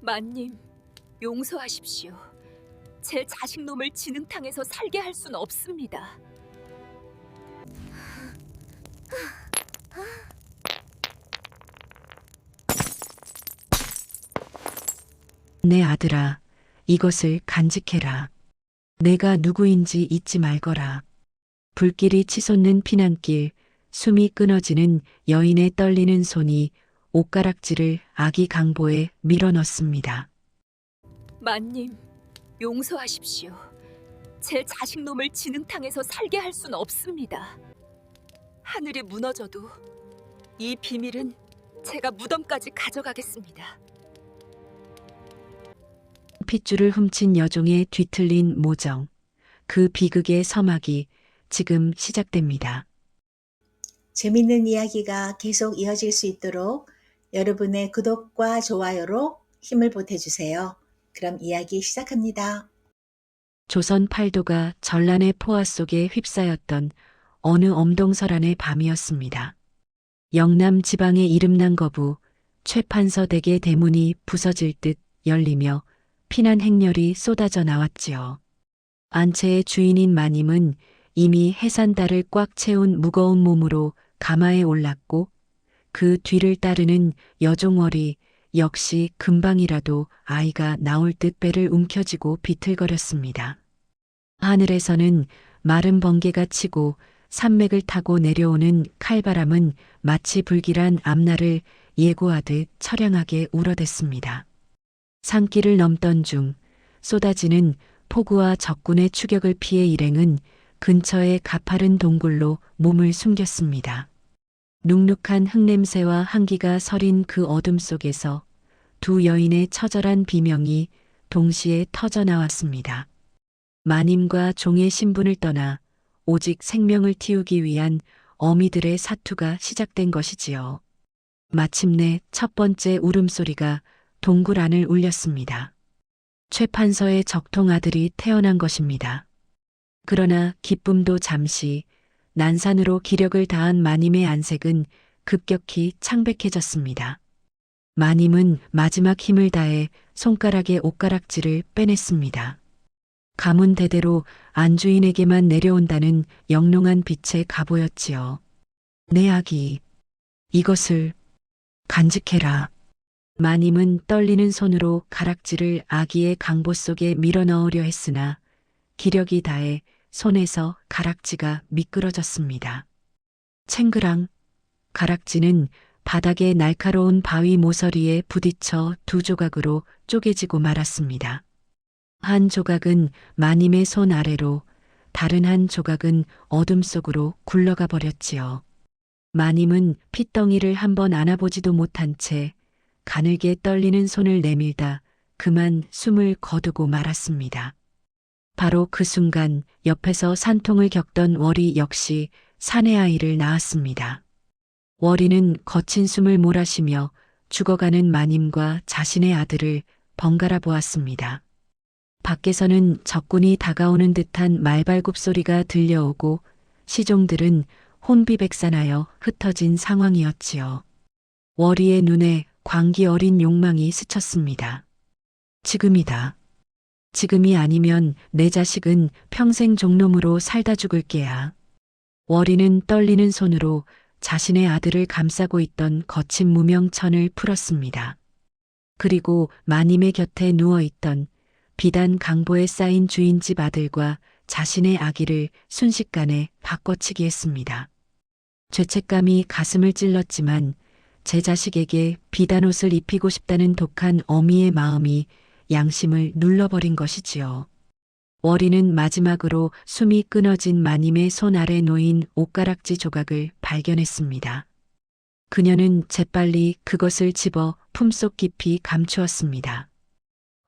만님, 용서하십시오. 제 자식놈을 진흥탕에서 살게 할 순 없습니다. 내 아들아, 이것을 간직해라. 내가 누구인지 잊지 말거라. 불길이 치솟는 피난길, 숨이 끊어지는 여인의 떨리는 손이 옷가락지를 아기 강보에 밀어넣습니다. 만님, 용서하십시오. 제 자식놈을 진흥탕에서 살게 할 순 없습니다. 하늘이 무너져도 이 비밀은 제가 무덤까지 가져가겠습니다. 핏줄을 훔친 여종의 뒤틀린 모정, 그 비극의 서막이 지금 시작됩니다. 재밌는 이야기가 계속 이어질 수 있도록 여러분의 구독과 좋아요로 힘을 보태주세요. 그럼 이야기 시작합니다. 조선 팔도가 전란의 포화 속에 휩싸였던 어느 엄동설안의 밤이었습니다. 영남 지방의 이름난 거부 최판서 댁의 대문이 부서질 듯 열리며 피난 행렬이 쏟아져 나왔지요. 안채의 주인인 마님은 이미 해산달을 꽉 채운 무거운 몸으로 가마에 올랐고 그 뒤를 따르는 여종월이 역시 금방이라도 아이가 나올 듯 배를 움켜쥐고 비틀거렸습니다. 하늘에서는 마른 번개가 치고 산맥을 타고 내려오는 칼바람은 마치 불길한 앞날을 예고하듯 처량하게 울어댔습니다. 산길을 넘던 중 쏟아지는 폭우와 적군의 추격을 피해 일행은 근처의 가파른 동굴로 몸을 숨겼습니다. 눅눅한 흙냄새와 한기가 서린 그 어둠 속에서 두 여인의 처절한 비명이 동시에 터져 나왔습니다. 마님과 종의 신분을 떠나 오직 생명을 틔우기 위한 어미들의 사투가 시작된 것이지요. 마침내 첫 번째 울음소리가 동굴 안을 울렸습니다. 최판서의 적통 아들이 태어난 것입니다. 그러나 기쁨도 잠시, 난산으로 기력을 다한 마님의 안색은 급격히 창백해졌습니다. 마님은 마지막 힘을 다해 손가락의 옷가락질을 빼냈습니다. 가문 대대로 안주인에게만 내려온다는 영롱한 빛의 갑오였지요. 내 아기, 이것을 간직해라. 마님은 떨리는 손으로 가락지를 아기의 강보 속에 밀어넣으려 했으나 기력이 다해 손에서 가락지가 미끄러졌습니다. 챙그랑 가락지는 바닥의 날카로운 바위 모서리에 부딪혀 두 조각으로 쪼개지고 말았습니다. 한 조각은 마님의 손 아래로, 다른 한 조각은 어둠 속으로 굴러가 버렸지요. 마님은 핏덩이를 한번 안아보지도 못한 채 가늘게 떨리는 손을 내밀다 그만 숨을 거두고 말았습니다. 바로 그 순간 옆에서 산통을 겪던 월이 역시 사내 아이를 낳았습니다. 월이는 거친 숨을 몰아쉬며 죽어가는 마님과 자신의 아들을 번갈아 보았습니다. 밖에서는 적군이 다가오는 듯한 말발굽 소리가 들려오고 시종들은 혼비백산하여 흩어진 상황이었지요. 월이의 눈에 광기 어린 욕망이 스쳤습니다. 지금이다. 지금이 아니면 내 자식은 평생 종놈으로 살다 죽을 게야. 월이는 떨리는 손으로 자신의 아들을 감싸고 있던 거친 무명천을 풀었습니다. 그리고 마님의 곁에 누워있던 비단 강보에 쌓인 주인집 아들과 자신의 아기를 순식간에 바꿔치기 했습니다. 죄책감이 가슴을 찔렀지만 제 자식에게 비단 옷을 입히고 싶다는 독한 어미의 마음이 양심을 눌러버린 것이지요. 월이는 마지막으로 숨이 끊어진 마님의 손 아래 놓인 옷가락지 조각을 발견했습니다. 그녀는 재빨리 그것을 집어 품속 깊이 감추었습니다.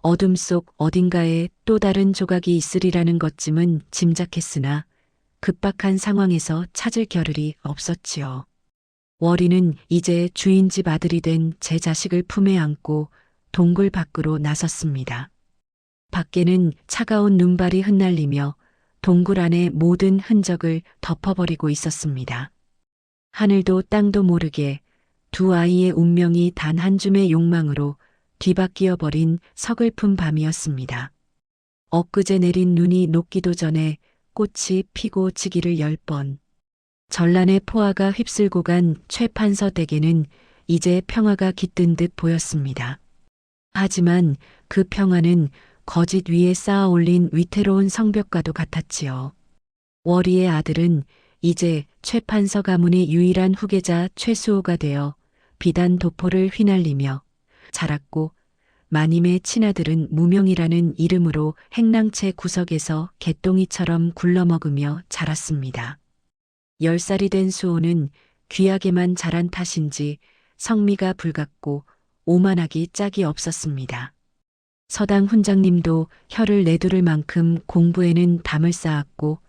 어둠 속 어딘가에 또 다른 조각이 있으리라는 것쯤은 짐작했으나 급박한 상황에서 찾을 겨를이 없었지요. 월이는 이제 주인집 아들이 된 제 자식을 품에 안고 동굴 밖으로 나섰습니다. 밖에는 차가운 눈발이 흩날리며 동굴 안의 모든 흔적을 덮어버리고 있었습니다. 하늘도 땅도 모르게 두 아이의 운명이 단 한 줌의 욕망으로 뒤바뀌어 버린 서글픈 밤이었습니다. 엊그제 내린 눈이 녹기도 전에 꽃이 피고 지기를 10번. 전란의 포화가 휩쓸고 간 최판서 댁에는 이제 평화가 깃든 듯 보였습니다. 하지만 그 평화는 거짓 위에 쌓아 올린 위태로운 성벽과도 같았지요. 월이의 아들은 이제 최판서 가문의 유일한 후계자 최수호가 되어 비단 도포를 휘날리며 자랐고, 마님의 친아들은 무명이라는 이름으로 행랑채 구석에서 개똥이처럼 굴러먹으며 자랐습니다. 10살이 된 수호는 귀하게만 자란 탓인지 성미가 불같고 오만하기 짝이 없었습니다. 서당 훈장님도 혀를 내두를 만큼 공부에는 담을 쌓았고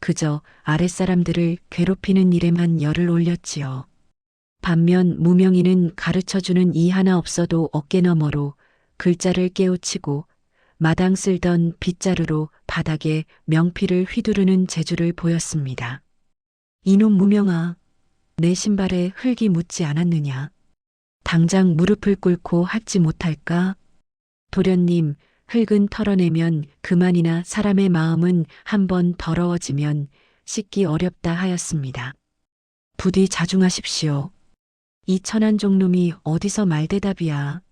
그저 아랫사람들을 괴롭히는 일에만 열을 올렸지요. 반면 무명이는 가르쳐주는 이 하나 없어도 어깨너머로 글자를 깨우치고 마당 쓸던 빗자루로 바닥에 명피를 휘두르는 재주를 보였습니다. 이놈 무명아, 내 신발에 흙이 묻지 않았느냐? 당장 무릎을 꿇고 하지 못할까? 도련님, 흙은 털어내면 그만이나 사람의 마음은 한번 더러워지면 씻기 어렵다 하였습니다. 부디 자중하십시오. 이 천한종 놈이 어디서 말대답이야.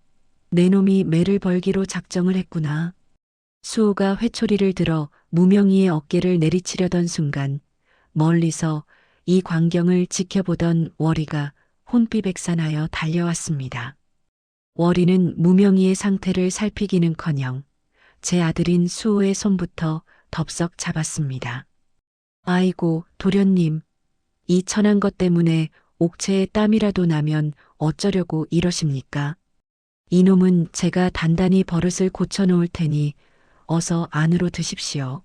내 놈이 매를 벌기로 작정을 했구나. 수호가 회초리를 들어 무명이의 어깨를 내리치려던 순간 멀리서 이 광경을 지켜보던 월이가 혼비백산하여 달려왔습니다. 월이는 무명이의 상태를 살피기는커녕 제 아들인 수호의 손부터 덥석 잡았습니다. 아이고, 도련님, 이 천한 것 때문에 옥체에 땀이라도 나면 어쩌려고 이러십니까? 이놈은 제가 단단히 버릇을 고쳐놓을 테니 어서 안으로 드십시오.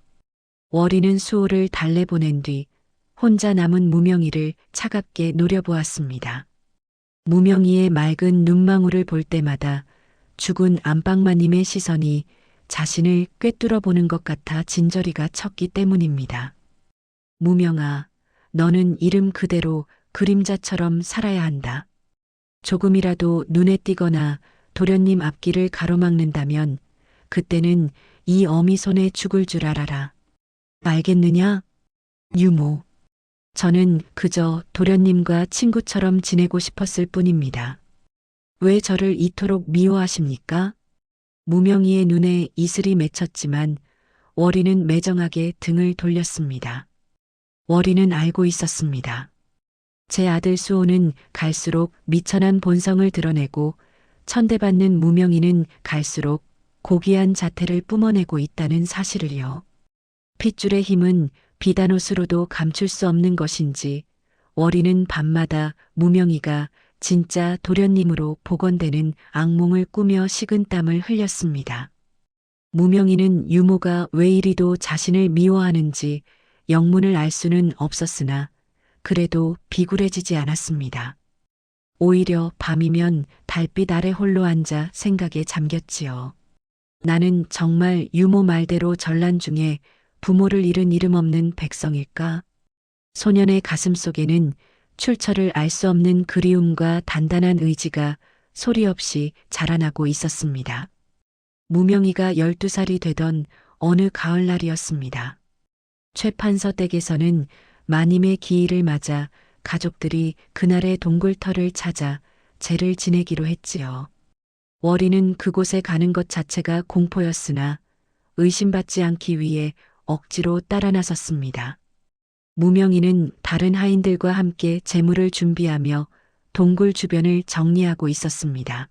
월이는 수호를 달래보낸 뒤 혼자 남은 무명이를 차갑게 노려보았습니다. 무명이의 맑은 눈망울을 볼 때마다 죽은 안방마님의 시선이 자신을 꿰뚫어 보는 것 같아 진저리가 쳤기 때문입니다. 무명아, 너는 이름 그대로 그림자처럼 살아야 한다. 조금이라도 눈에 띄거나 도련님 앞길을 가로막는다면 그때는 이 어미 손에 죽을 줄 알아라. 알겠느냐? 유모. 저는 그저 도련님과 친구처럼 지내고 싶었을 뿐입니다. 왜 저를 이토록 미워하십니까? 무명이의 눈에 이슬이 맺혔지만 월이는 매정하게 등을 돌렸습니다. 월이는 알고 있었습니다. 제 아들 수호는 갈수록 미천한 본성을 드러내고 천대받는 무명이는 갈수록 고귀한 자태를 뿜어내고 있다는 사실을요. 핏줄의 힘은 비단옷으로도 감출 수 없는 것인지 월이는 밤마다 무명이가 진짜 도련님으로 복원되는 악몽을 꾸며 식은땀을 흘렸습니다. 무명이는 유모가 왜 이리도 자신을 미워하는지 영문을 알 수는 없었으나 그래도 비굴해지지 않았습니다. 오히려 밤이면 달빛 아래 홀로 앉아 생각에 잠겼지요. 나는 정말 유모 말대로 전란 중에 부모를 잃은 이름 없는 백성일까? 소년의 가슴 속에는 출처를 알 수 없는 그리움과 단단한 의지가 소리 없이 자라나고 있었습니다. 무명이가 12살이 되던 어느 가을날이었습니다. 최판서 댁에서는 마님의 기일을 맞아 가족들이 그날의 동굴터를 찾아 제를 지내기로 했지요. 월이는 그곳에 가는 것 자체가 공포였으나 의심받지 않기 위해 억지로 따라 나섰습니다. 무명이는 다른 하인들과 함께 재물을 준비하며 동굴 주변을 정리하고 있었습니다.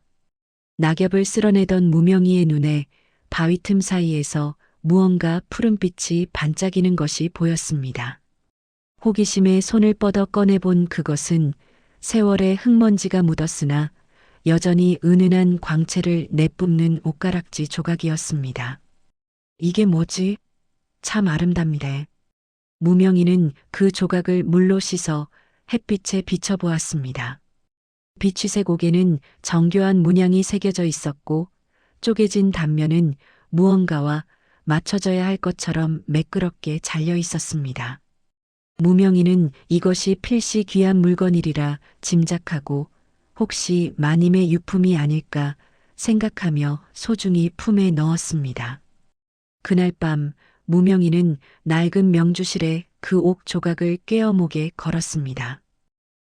낙엽을 쓸어내던 무명이의 눈에 바위 틈 사이에서 무언가 푸른빛이 반짝이는 것이 보였습니다. 호기심에 손을 뻗어 꺼내본 그것은 세월의 흙먼지가 묻었으나 여전히 은은한 광채를 내뿜는 옷가락지 조각이었습니다. 이게 뭐지? 참 아름답네. 무명이는 그 조각을 물로 씻어 햇빛에 비춰보았습니다. 비취색 옥에는 정교한 문양이 새겨져 있었고 쪼개진 단면은 무언가와 맞춰져야 할 것처럼 매끄럽게 잘려 있었습니다. 무명이는 이것이 필시 귀한 물건이리라 짐작하고 혹시 마님의 유품이 아닐까 생각하며 소중히 품에 넣었습니다. 그날 밤 무명이는 낡은 명주실에 그 옥 조각을 꿰어 목에 걸었습니다.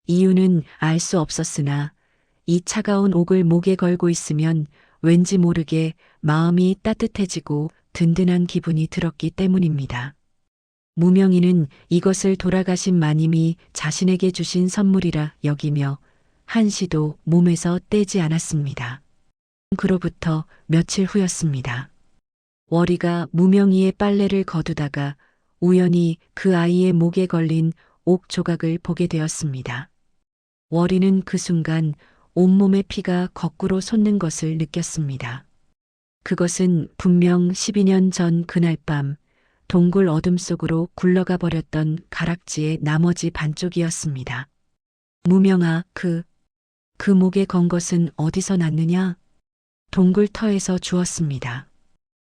이유는 알 수 없었으나 이 차가운 옥을 목에 걸고 있으면 왠지 모르게 마음이 따뜻해지고 든든한 기분이 들었기 때문입니다. 무명이는 이것을 돌아가신 마님이 자신에게 주신 선물이라 여기며 한시도 몸에서 떼지 않았습니다. 그로부터 며칠 후였습니다. 월이가 무명이의 빨래를 거두다가 우연히 그 아이의 목에 걸린 옥 조각을 보게 되었습니다. 월이는 그 순간 온몸의 피가 거꾸로 솟는 것을 느꼈습니다. 그것은 분명 12년 전 그날 밤 동굴 어둠 속으로 굴러가 버렸던 가락지의 나머지 반쪽이었습니다. 무명아, 그 목에 건 것은 어디서 났느냐? 동굴 터에서 주었습니다.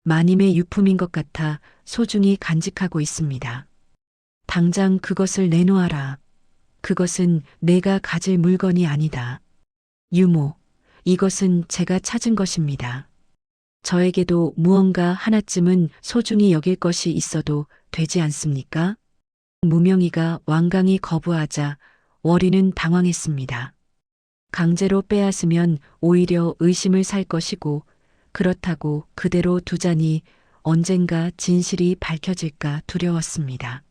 마님의 유품인 것 같아 소중히 간직하고 있습니다. 당장 그것을 내놓아라. 그것은 내가 가질 물건이 아니다. 유모, 이것은 제가 찾은 것입니다. 저에게도 무언가 하나쯤은 소중히 여길 것이 있어도 되지 않습니까? 무명이가 완강히 거부하자 월이는 당황했습니다. 강제로 빼앗으면 오히려 의심을 살 것이고 그렇다고 그대로 두자니 언젠가 진실이 밝혀질까 두려웠습니다.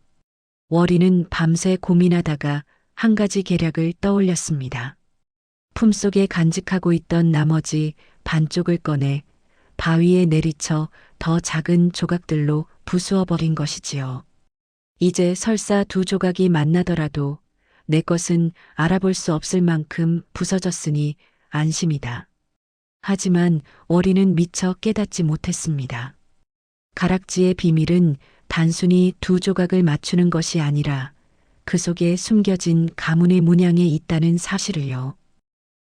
월이는 밤새 고민하다가 한 가지 계략을 떠올렸습니다. 품속에 간직하고 있던 나머지 반쪽을 꺼내 바위에 내리쳐 더 작은 조각들로 부수어 버린 것이지요. 이제 설사 두 조각이 만나더라도 내 것은 알아볼 수 없을 만큼 부서졌으니 안심이다. 하지만 월이는 미처 깨닫지 못했습니다. 가락지의 비밀은 단순히 두 조각을 맞추는 것이 아니라 그 속에 숨겨진 가문의 문양에 있다는 사실을요.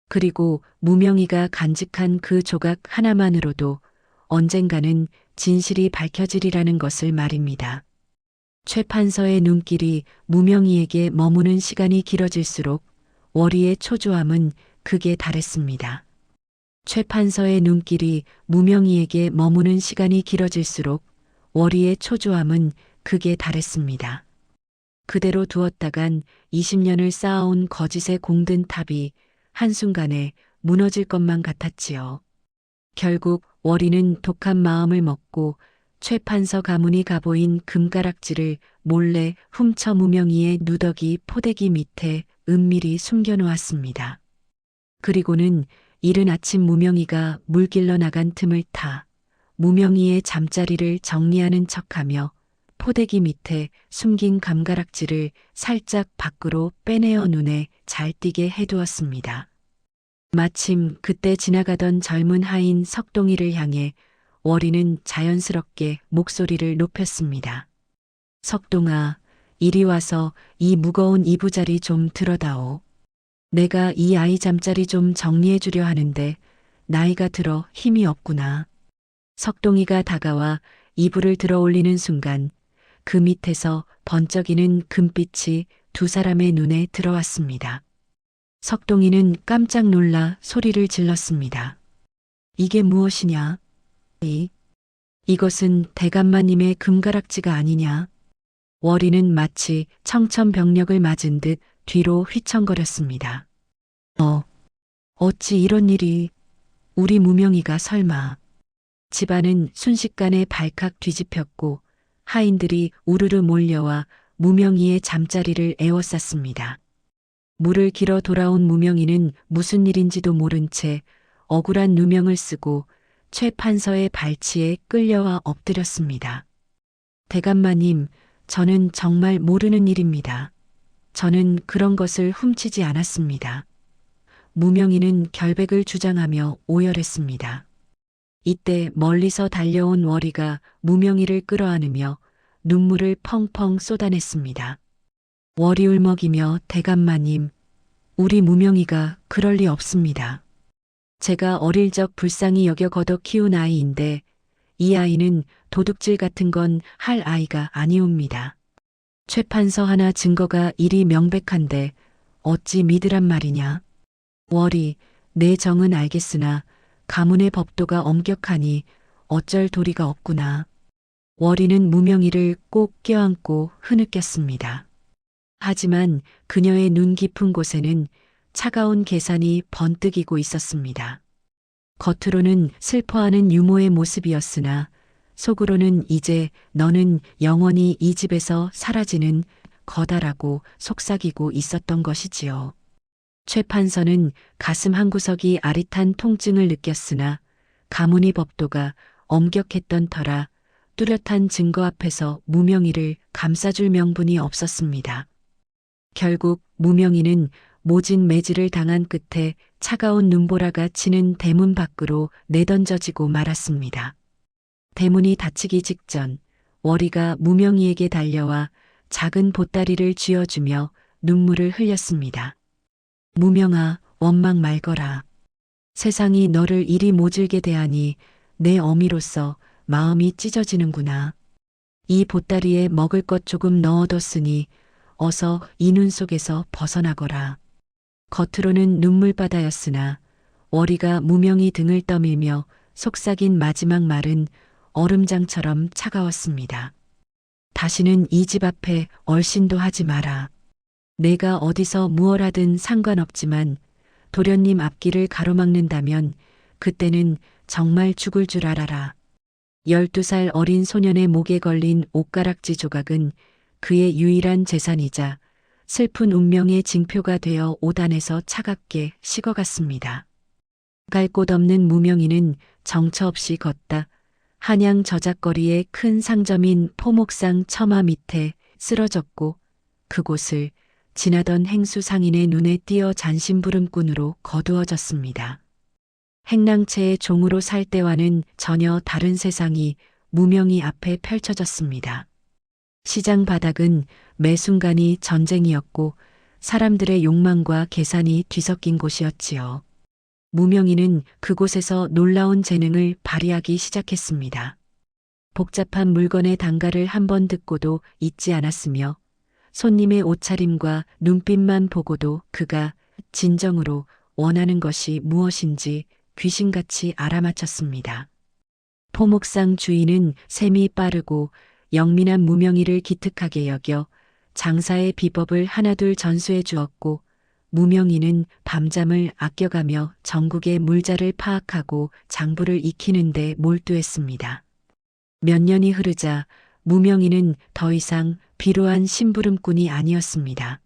그리고 무명이가 간직한 그 조각 하나만으로도 언젠가는 진실이 밝혀지리라는 것을 말입니다. 최 판서의 눈길이 무명이에게 머무는 시간이 길어질수록 월이의 초조함은 극에 달했습니다. 최 판서의 눈길이 무명이에게 머무는 시간이 길어질수록 월이의 초조함은 극에 달했습니다. 그대로 두었다간 20년을 쌓아온 거짓의 공든 탑이 한순간에 무너질 것만 같았지요. 결국 월이는 독한 마음을 먹고 최 판서 가문이 가보인 금가락지를 몰래 훔쳐 무명이의 누더기 포대기 밑에 은밀히 숨겨놓았습니다. 그리고는 이른 아침 무명이가 물길러 나간 틈을 타 무명이의 잠자리를 정리하는 척하며 포대기 밑에 숨긴 감가락지를 살짝 밖으로 빼내어 눈에 잘 띄게 해두었습니다. 마침 그때 지나가던 젊은 하인 석동이를 향해 월이는 자연스럽게 목소리를 높였습니다. 석동아, 이리 와서 이 무거운 이부자리 좀 들어다오. 내가 이 아이 잠자리 좀 정리해 주려 하는데 나이가 들어 힘이 없구나. 석동이가 다가와 이불을 들어 올리는 순간 그 밑에서 번쩍이는 금빛이 두 사람의 눈에 들어왔습니다. 석동이는 깜짝 놀라 소리를 질렀습니다. 이게 무엇이냐? 이것은 대감마님의 금가락지가 아니냐? 월이는 마치 청천벽력을 맞은 듯 뒤로 휘청거렸습니다. 어찌 이런 일이? 우리 무명이가 설마. 집안은 순식간에 발칵 뒤집혔고 하인들이 우르르 몰려와 무명이의 잠자리를 에워쌌습니다. 물을 길어 돌아온 무명이는 무슨 일인지도 모른 채 억울한 누명을 쓰고 최 판서의 발치에 끌려와 엎드렸습니다. 대감마님, 저는 정말 모르는 일입니다. 저는 그런 것을 훔치지 않았습니다. 무명이는 결백을 주장하며 오열했습니다. 이때 멀리서 달려온 월이가 무명이를 끌어안으며 눈물을 펑펑 쏟아냈습니다. 월이 울먹이며 대감마님, 우리 무명이가 그럴 리 없습니다. 제가 어릴 적 불쌍히 여겨 걷어 키운 아이인데 이 아이는 도둑질 같은 건 할 아이가 아니옵니다. 최 판서 하나 증거가 이리 명백한데 어찌 믿으란 말이냐. 월이, 내 정은 알겠으나 가문의 법도가 엄격하니 어쩔 도리가 없구나. 월이는 무명이를 꼭 껴안고 흐느꼈습니다. 하지만 그녀의 눈 깊은 곳에는 차가운 계산이 번뜩이고 있었습니다. 겉으로는 슬퍼하는 유모의 모습이었으나 속으로는 이제 너는 영원히 이 집에서 사라지는 거다라고 속삭이고 있었던 것이지요. 최 판서는 가슴 한구석이 아릿한 통증을 느꼈으나 가문의 법도가 엄격했던 터라 뚜렷한 증거 앞에서 무명희를 감싸줄 명분이 없었습니다. 결국 무명희는 모진 매질을 당한 끝에 차가운 눈보라가 치는 대문 밖으로 내던져지고 말았습니다. 대문이 닫히기 직전 월이가 무명희에게 달려와 작은 보따리를 쥐어주며 눈물을 흘렸습니다. 무명아, 원망 말거라. 세상이 너를 이리 모질게 대하니 내 어미로서 마음이 찢어지는구나. 이 보따리에 먹을 것 조금 넣어뒀으니 어서 이 눈 속에서 벗어나거라. 겉으로는 눈물바다였으나 월이가 무명히 등을 떠밀며 속삭인 마지막 말은 얼음장처럼 차가웠습니다. 다시는 이 집 앞에 얼씬도 하지 마라. 내가 어디서 무얼 하든 상관없지만 도련님 앞길을 가로막는다면 그때는 정말 죽을 줄 알아라. 12살 어린 소년의 목에 걸린 옷가락지 조각은 그의 유일한 재산이자 슬픈 운명의 징표가 되어 옷 안에서 차갑게 식어갔습니다. 갈 곳 없는 무명희는 정처 없이 걷다 한양 저작거리의 큰 상점인 포목상 처마 밑에 쓰러졌고 그곳을 지나던 행수 상인의 눈에 띄어 잔심부름꾼으로 거두어졌습니다. 행랑채의 종으로 살 때와는 전혀 다른 세상이 무명희 앞에 펼쳐졌습니다. 시장 바닥은 매 순간이 전쟁이었고 사람들의 욕망과 계산이 뒤섞인 곳이었지요. 무명희는 그곳에서 놀라운 재능을 발휘하기 시작했습니다. 복잡한 물건의 단가를 한 번 듣고도 잊지 않았으며 손님의 옷차림과 눈빛만 보고도 그가 진정으로 원하는 것이 무엇인지 귀신같이 알아맞혔습니다. 포목상 주인은 셈이 빠르고 영민한 무명희를 기특하게 여겨 장사의 비법을 하나둘 전수해 주었고 무명희는 밤잠을 아껴가며 전국의 물자를 파악하고 장부를 익히는 데 몰두했습니다. 몇 년이 흐르자 무명희는 더 이상 비루한 심부름꾼이 아니었습니다.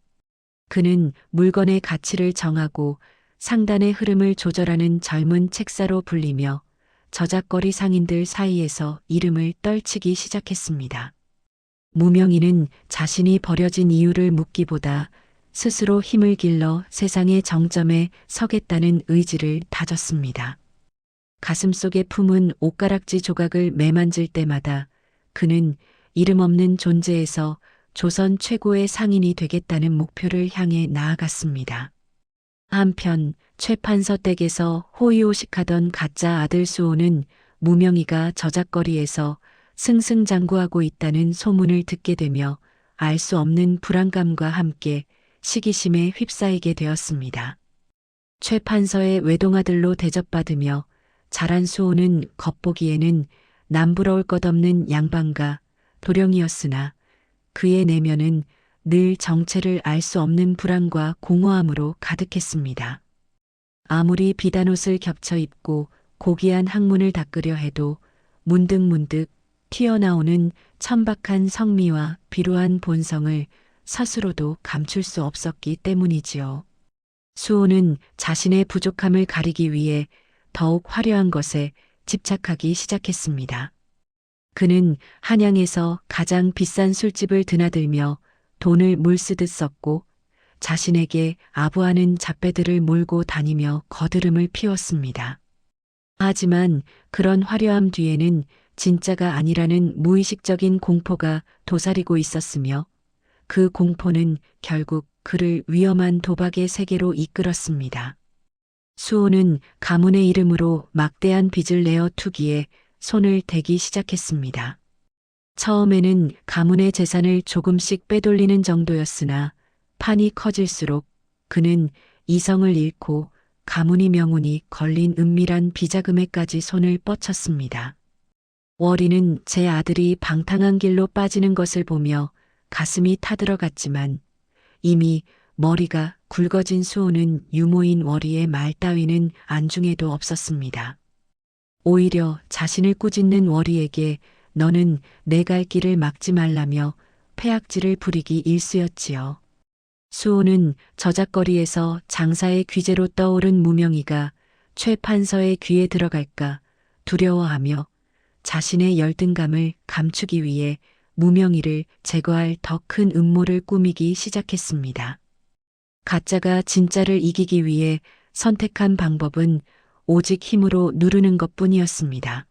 그는 물건의 가치를 정하고 상단의 흐름을 조절하는 젊은 책사로 불리며 저작거리 상인들 사이에서 이름을 떨치기 시작했습니다. 무명희는 자신이 버려진 이유를 묻기보다 스스로 힘을 길러 세상의 정점에 서겠다는 의지를 다졌습니다. 가슴속에 품은 옷가락지 조각을 매만질 때마다 그는 이름 없는 존재에서 조선 최고의 상인이 되겠다는 목표를 향해 나아갔습니다. 한편 최 판서 댁에서 호의호식하던 가짜 아들 수호는 무명희가 저작거리에서 승승장구하고 있다는 소문을 듣게 되며 알 수 없는 불안감과 함께 시기심에 휩싸이게 되었습니다. 최 판서의 외동아들로 대접받으며 자란 수호는 겉보기에는 남부러울 것 없는 양반가 도령이었으나 그의 내면은 늘 정체를 알 수 없는 불안과 공허함으로 가득했습니다. 아무리 비단옷을 겹쳐 입고 고귀한 학문을 닦으려 해도 문득문득 튀어나오는 천박한 성미와 비루한 본성을 스스로도 감출 수 없었기 때문이지요. 수호는 자신의 부족함을 가리기 위해 더욱 화려한 것에 집착하기 시작했습니다. 그는 한양에서 가장 비싼 술집을 드나들며 돈을 물쓰듯 썼고 자신에게 아부하는 잡배들을 몰고 다니며 거드름을 피웠습니다. 하지만 그런 화려함 뒤에는 진짜가 아니라는 무의식적인 공포가 도사리고 있었으며 그 공포는 결국 그를 위험한 도박의 세계로 이끌었습니다. 수호는 가문의 이름으로 막대한 빚을 내어 투기에 손을 대기 시작했습니다. 처음에는 가문의 재산을 조금씩 빼돌리는 정도였으나 판이 커질수록 그는 이성을 잃고 가문이 명운이 걸린 은밀한 비자금에까지 손을 뻗쳤습니다. 월이는 제 아들이 방탕한 길로 빠지는 것을 보며 가슴이 타들어갔지만 이미 머리가 굵어진 수호는 유모인 월이의 말 따위는 안중에도 없었습니다. 오히려 자신을 꾸짖는 월이에게 너는 내 갈 길을 막지 말라며 패악질을 부리기 일쑤였지요. 수호는 저작거리에서 장사의 귀재로 떠오른 무명이가 최 판서의 귀에 들어갈까 두려워하며 자신의 열등감을 감추기 위해 무명이를 제거할 더 큰 음모를 꾸미기 시작했습니다. 가짜가 진짜를 이기기 위해 선택한 방법은 오직 힘으로 누르는 것뿐이었습니다.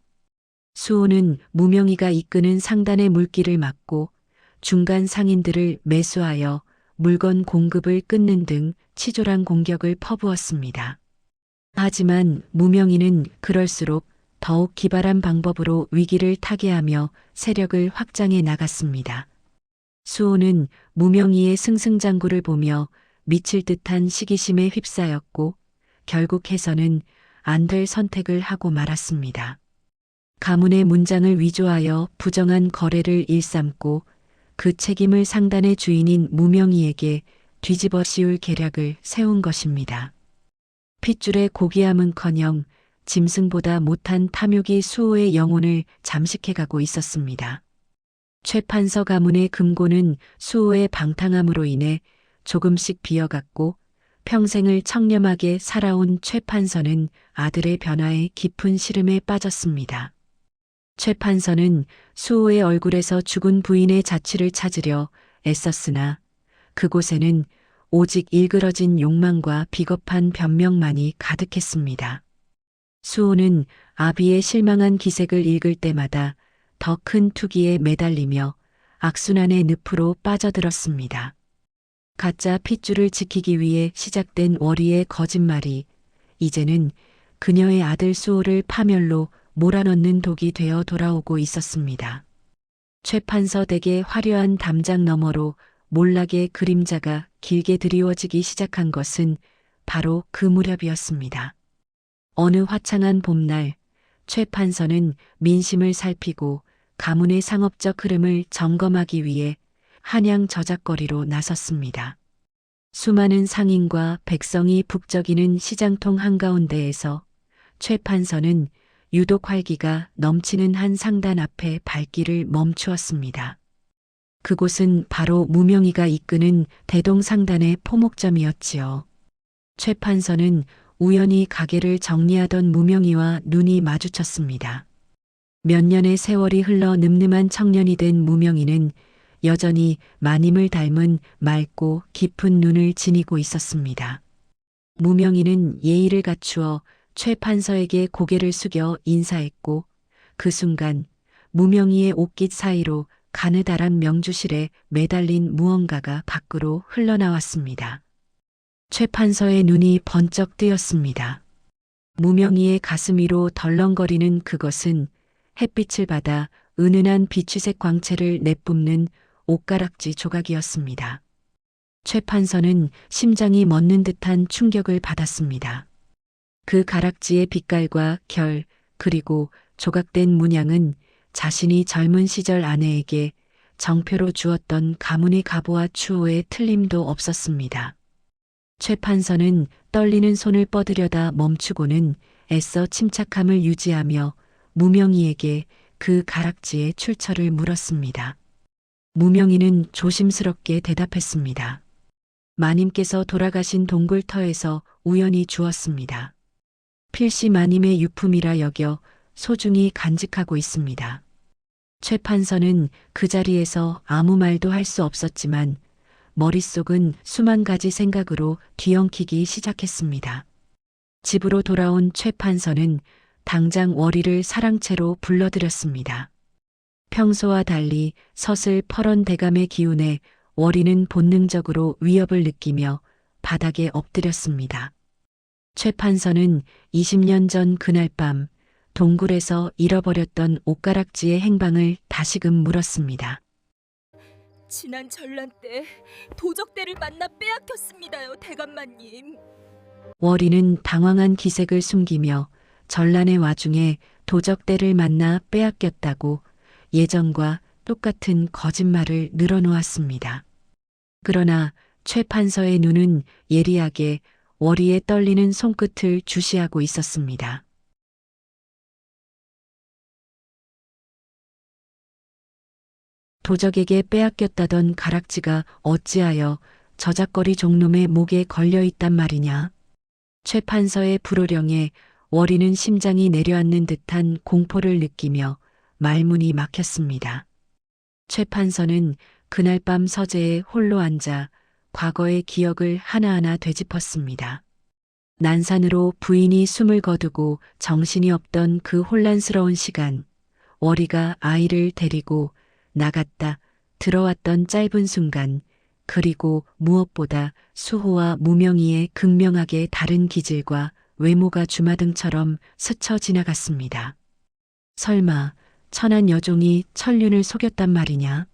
수호는 무명이가 이끄는 상단의 물길을 막고 중간 상인들을 매수하여 물건 공급을 끊는 등 치졸한 공격을 퍼부었습니다. 하지만 무명이는 그럴수록 더욱 기발한 방법으로 위기를 타개하며 세력을 확장해 나갔습니다. 수호는 무명이의 승승장구를 보며 미칠 듯한 시기심에 휩싸였고 결국 해서는 안 될 선택을 하고 말았습니다. 가문의 문장을 위조하여 부정한 거래를 일삼고 그 책임을 상단의 주인인 무명이에게 뒤집어 씌울 계략을 세운 것입니다. 핏줄의 고귀함은커녕 짐승보다 못한 탐욕이 수호의 영혼을 잠식해가고 있었습니다. 최 판서 가문의 금고는 수호의 방탕함으로 인해 조금씩 비어갔고 평생을 청렴하게 살아온 최 판서는 아들의 변화에 깊은 시름에 빠졌습니다. 최 판서는 수호의 얼굴에서 죽은 부인의 자취를 찾으려 애썼으나 그곳에는 오직 일그러진 욕망과 비겁한 변명만이 가득했습니다. 수호는 아비의 실망한 기색을 읽을 때마다 더 큰 투기에 매달리며 악순환의 늪으로 빠져들었습니다. 가짜 핏줄을 지키기 위해 시작된 월이의 거짓말이 이제는 그녀의 아들 수호를 파멸로 몰아넣는 독이 되어 돌아오고 있었습니다. 최 판서 댁의 화려한 담장 너머로 몰락의 그림자가 길게 드리워지기 시작한 것은 바로 그 무렵이었습니다. 어느 화창한 봄날 최 판서는 민심을 살피고 가문의 상업적 흐름을 점검하기 위해 한양 저작거리로 나섰습니다. 수많은 상인과 백성이 북적이는 시장통 한가운데에서 최 판서는 유독 활기가 넘치는 한 상단 앞에 발길을 멈추었습니다. 그곳은 바로 무명이가 이끄는 대동상단의 포목점이었지요. 최 판서는 우연히 가게를 정리하던 무명이와 눈이 마주쳤습니다. 몇 년의 세월이 흘러 늠름한 청년이 된 무명이는 여전히 마님을 닮은 맑고 깊은 눈을 지니고 있었습니다. 무명이는 예의를 갖추어 최 판서에게 고개를 숙여 인사했고 그 순간 무명이의 옷깃 사이로 가느다란 명주실에 매달린 무언가가 밖으로 흘러나왔습니다. 최 판서의 눈이 번쩍 뜨였습니다. 무명이의 가슴 위로 덜렁거리는 그것은 햇빛을 받아 은은한 비취색 광채를 내뿜는 옷가락지 조각이었습니다. 최 판서는 심장이 멎는 듯한 충격을 받았습니다. 그 가락지의 빛깔과 결 그리고 조각된 문양은 자신이 젊은 시절 아내에게 정표로 주었던 가문의 가보와 추호에 틀림도 없었습니다. 최 판서는 떨리는 손을 뻗으려다 멈추고는 애써 침착함을 유지하며 무명이에게 그 가락지의 출처를 물었습니다. 무명이는 조심스럽게 대답했습니다. 마님께서 돌아가신 동굴터에서 우연히 주었습니다. 필시 마님의 유품이라 여겨 소중히 간직하고 있습니다. 최 판서는 그 자리에서 아무 말도 할 수 없었지만 머릿속은 수만 가지 생각으로 뒤엉키기 시작했습니다. 집으로 돌아온 최 판서는 당장 월이를 사랑채로 불러들였습니다. 평소와 달리 서슬 퍼런 대감의 기운에 월이는 본능적으로 위협을 느끼며 바닥에 엎드렸습니다. 최 판서는 20년 전 그날 밤 동굴에서 잃어버렸던 옷가락지의 행방을 다시금 물었습니다. 지난 전란 때 도적대를 만나 빼앗겼습니다요, 대감마님. 월이는 당황한 기색을 숨기며 전란의 와중에 도적대를 만나 빼앗겼다고 예전과 똑같은 거짓말을 늘어놓았습니다. 그러나 최 판서의 눈은 예리하게 월이의 떨리는 손끝을 주시하고 있었습니다. 도적에게 빼앗겼다던 가락지가 어찌하여 저작거리 종놈의 목에 걸려 있단 말이냐. 최 판서의 불호령에 월이는 심장이 내려앉는 듯한 공포를 느끼며 말문이 막혔습니다. 최 판서는 그날 밤 서재에 홀로 앉아 과거의 기억을 하나하나 되짚었습니다. 난산으로 부인이 숨을 거두고 정신이 없던 그 혼란스러운 시간, 월이가 아이를 데리고 나갔다 들어왔던 짧은 순간, 그리고 무엇보다 수호와 무명이의 극명하게 다른 기질과 외모가 주마등처럼 스쳐 지나갔습니다. 설마 천한 여종이 천륜을 속였단 말이냐?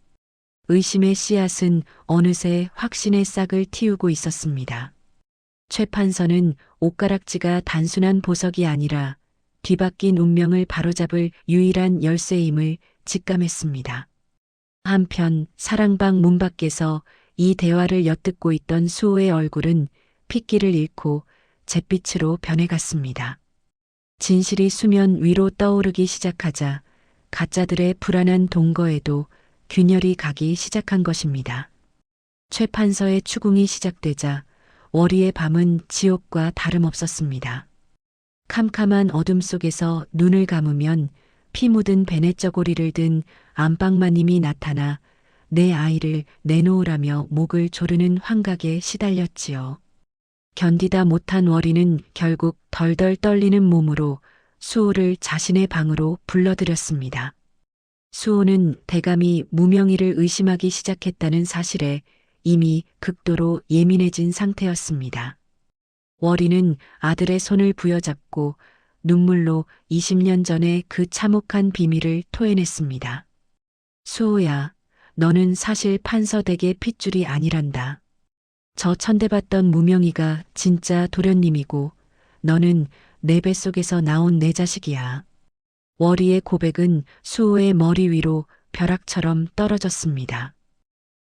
의심의 씨앗은 어느새 확신의 싹을 틔우고 있었습니다. 최 판서는 옷가락지가 단순한 보석이 아니라 뒤바뀐 운명을 바로잡을 유일한 열쇠임을 직감했습니다. 한편 사랑방 문 밖에서 이 대화를 엿듣고 있던 수호의 얼굴은 핏기를 잃고 잿빛으로 변해갔습니다. 진실이 수면 위로 떠오르기 시작하자 가짜들의 불안한 동거에도 균열이 가기 시작한 것입니다. 최 판서의 추궁이 시작되자 월이의 밤은 지옥과 다름없었습니다. 캄캄한 어둠 속에서 눈을 감으면 피 묻은 베넷저고리를 든 안방마님이 나타나 내 아이를 내놓으라며 목을 조르는 환각에 시달렸지요. 견디다 못한 월이는 결국 덜덜 떨리는 몸으로 수호를 자신의 방으로 불러들였습니다. 수호는 대감이 무명이를 의심하기 시작했다는 사실에 이미 극도로 예민해진 상태였습니다. 월이는 아들의 손을 부여잡고 눈물로 20년 전의 그 참혹한 비밀을 토해냈습니다. 수호야, 너는 사실 판서댁의 핏줄이 아니란다. 저 천대받던 무명이가 진짜 도련님이고 너는 내 뱃속에서 나온 내 자식이야. 월이의 고백은 수호의 머리 위로 벼락처럼 떨어졌습니다.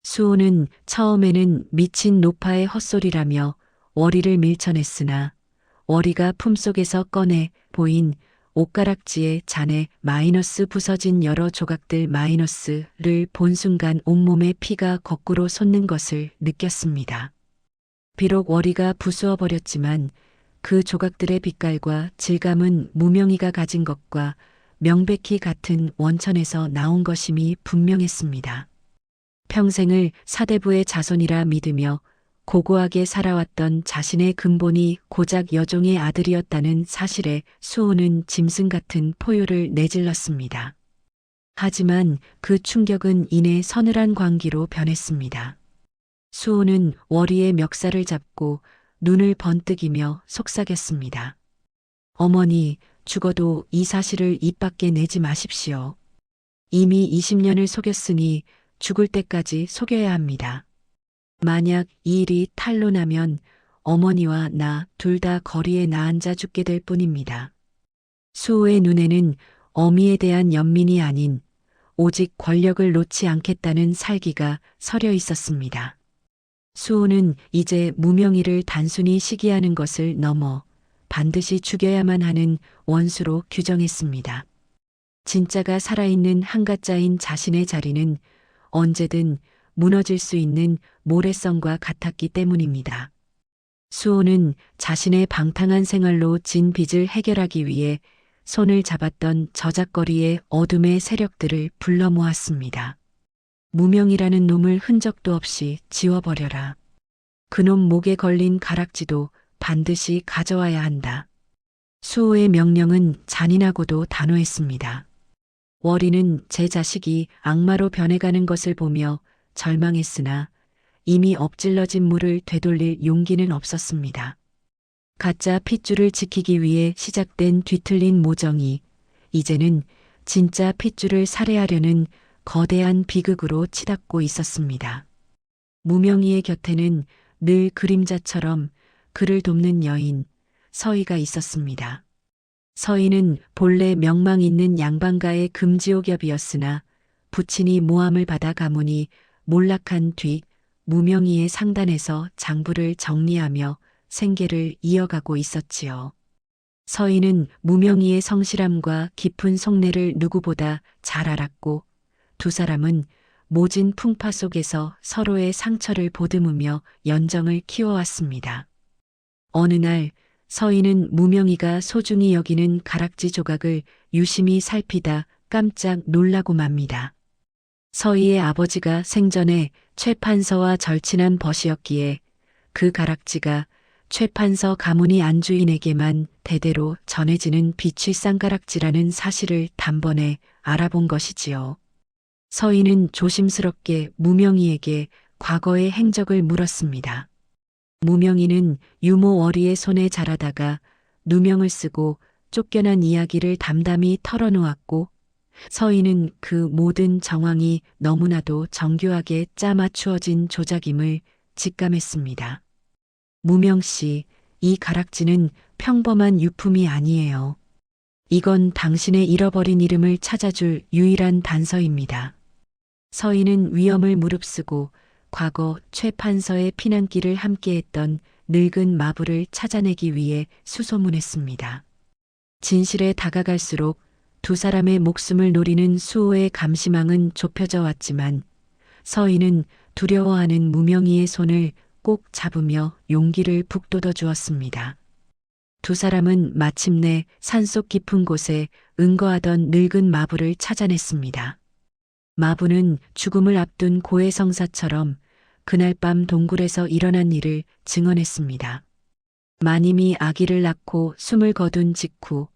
수호는 처음에는 미친 노파의 헛소리라며 월이를 밀쳐냈으나 월이가 품속에서 꺼내 보인 옷가락지에 잔에 마이너스 부서진 여러 조각들 마이너스를 본 순간 온몸에 피가 거꾸로 솟는 것을 느꼈습니다. 비록 월이가 부수어 버렸지만 그 조각들의 빛깔과 질감은 무명이가 가진 것과 명백히 같은 원천에서 나온 것임이 분명했습니다. 평생을 사대부의 자손이라 믿으며 고고하게 살아왔던 자신의 근본이 고작 여종의 아들이었다는 사실에 수호는 짐승 같은 포효를 내질렀습니다. 하지만 그 충격은 이내 서늘한 광기로 변했습니다. 수호는 월이의 멱살을 잡고 눈을 번뜩이며 속삭였습니다. 어머니, 죽어도 이 사실을 입 밖에 내지 마십시오. 이미 20년을 속였으니 죽을 때까지 속여야 합니다. 만약 이 일이 탄로나면 어머니와 나 둘 다 거리에 나앉아 죽게 될 뿐입니다. 수호의 눈에는 어미에 대한 연민이 아닌 오직 권력을 놓지 않겠다는 살기가 서려 있었습니다. 수호는 이제 무명이를 단순히 시기하는 것을 넘어 반드시 죽여야만 하는 원수로 규정했습니다. 진짜가 살아있는 한가짜인 자신의 자리는 언제든 무너질 수 있는 모래성과 같았기 때문입니다. 수호는 자신의 방탕한 생활로 진 빚을 해결하기 위해 손을 잡았던 저작거리의 어둠의 세력들을 불러 모았습니다. 무명이라는 놈을 흔적도 없이 지워버려라. 그놈 목에 걸린 가락지도 반드시 가져와야 한다. 수호의 명령은 잔인하고도 단호했습니다. 월이는 제 자식이 악마로 변해가는 것을 보며 절망했으나 이미 엎질러진 물을 되돌릴 용기는 없었습니다. 가짜 핏줄을 지키기 위해 시작된 뒤틀린 모정이 이제는 진짜 핏줄을 살해하려는 거대한 비극으로 치닫고 있었습니다. 무명이의 곁에는 늘 그림자처럼 그를 돕는 여인, 서희가 있었습니다. 서희는 본래 명망 있는 양반가의 금지옥엽이었으나 부친이 모함을 받아 가문이 몰락한 뒤 무명희의 상단에서 장부를 정리하며 생계를 이어가고 있었지요. 서희는 무명희의 성실함과 깊은 속내를 누구보다 잘 알았고 두 사람은 모진 풍파 속에서 서로의 상처를 보듬으며 연정을 키워왔습니다. 어느 날 서희는 무명희가 소중히 여기는 가락지 조각을 유심히 살피다 깜짝 놀라고 맙니다. 서희의 아버지가 생전에 최판서와 절친한 벗이었기에 그 가락지가 최판서 가문이 안주인에게만 대대로 전해지는 비취 쌍가락지라는 사실을 단번에 알아본 것이지요. 서희는 조심스럽게 무명희에게 과거의 행적을 물었습니다. 무명희는 유모 어리의 손에 자라다가 누명을 쓰고 쫓겨난 이야기를 담담히 털어놓았고 서희는 그 모든 정황이 너무나도 정교하게 짜맞추어진 조작임을 직감했습니다. 무명씨, 이 가락지는 평범한 유품이 아니에요. 이건 당신의 잃어버린 이름을 찾아줄 유일한 단서입니다. 서희는 위험을 무릅쓰고 과거 최판서의 피난길을 함께했던 늙은 마부를 찾아내기 위해 수소문했습니다. 진실에 다가갈수록 두 사람의 목숨을 노리는 수호의 감시망은 좁혀져 왔지만 서희는 두려워하는 무명희의 손을 꼭 잡으며 용기를 북돋워 주었습니다. 두 사람은 마침내 산속 깊은 곳에 은거하던 늙은 마부를 찾아냈습니다. 마부는 죽음을 앞둔 고해성사처럼 그날 밤 동굴에서 일어난 일을 증언했습니다. 마님이 아기를 낳고 숨을 거둔 직후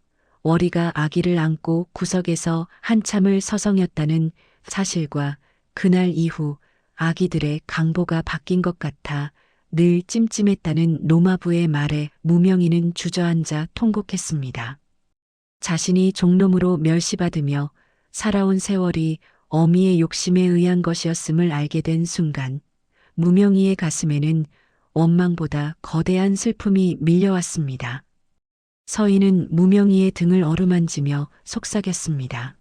월이가 아기를 안고 구석에서 한참을 서성였다는 사실과 그날 이후 아기들의 강보가 바뀐 것 같아 늘 찜찜했다는 노마부의 말에 무명희는 주저앉아 통곡했습니다. 자신이 종놈으로 멸시받으며 살아온 세월이 어미의 욕심에 의한 것이었음을 알게 된 순간 무명희의 가슴에는 원망보다 거대한 슬픔이 밀려왔습니다. 서희는 무명희의 등을 어루만지며 속삭였습니다.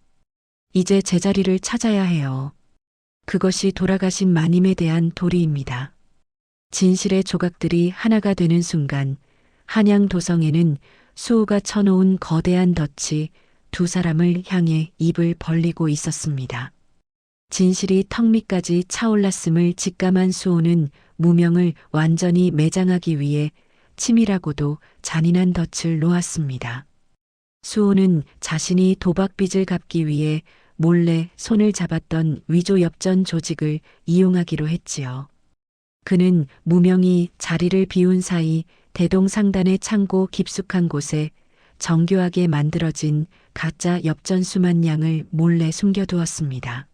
이제 제자리를 찾아야 해요. 그것이 돌아가신 마님에 대한 도리입니다. 진실의 조각들이 하나가 되는 순간 한양 도성에는 수호가 쳐놓은 거대한 덫이 두 사람을 향해 입을 벌리고 있었습니다. 진실이 턱 밑까지 차올랐음을 직감한 수호는 무명을 완전히 매장하기 위해 치밀하고도 잔인한 덫을 놓았습니다. 수호는 자신이 도박빚을 갚기 위해 몰래 손을 잡았던 위조 엽전 조직을 이용하기로 했지요. 그는 무명히 자리를 비운 사이 대동상단의 창고 깊숙한 곳에 정교하게 만들어진 가짜 엽전 수만 양을 몰래 숨겨두었습니다.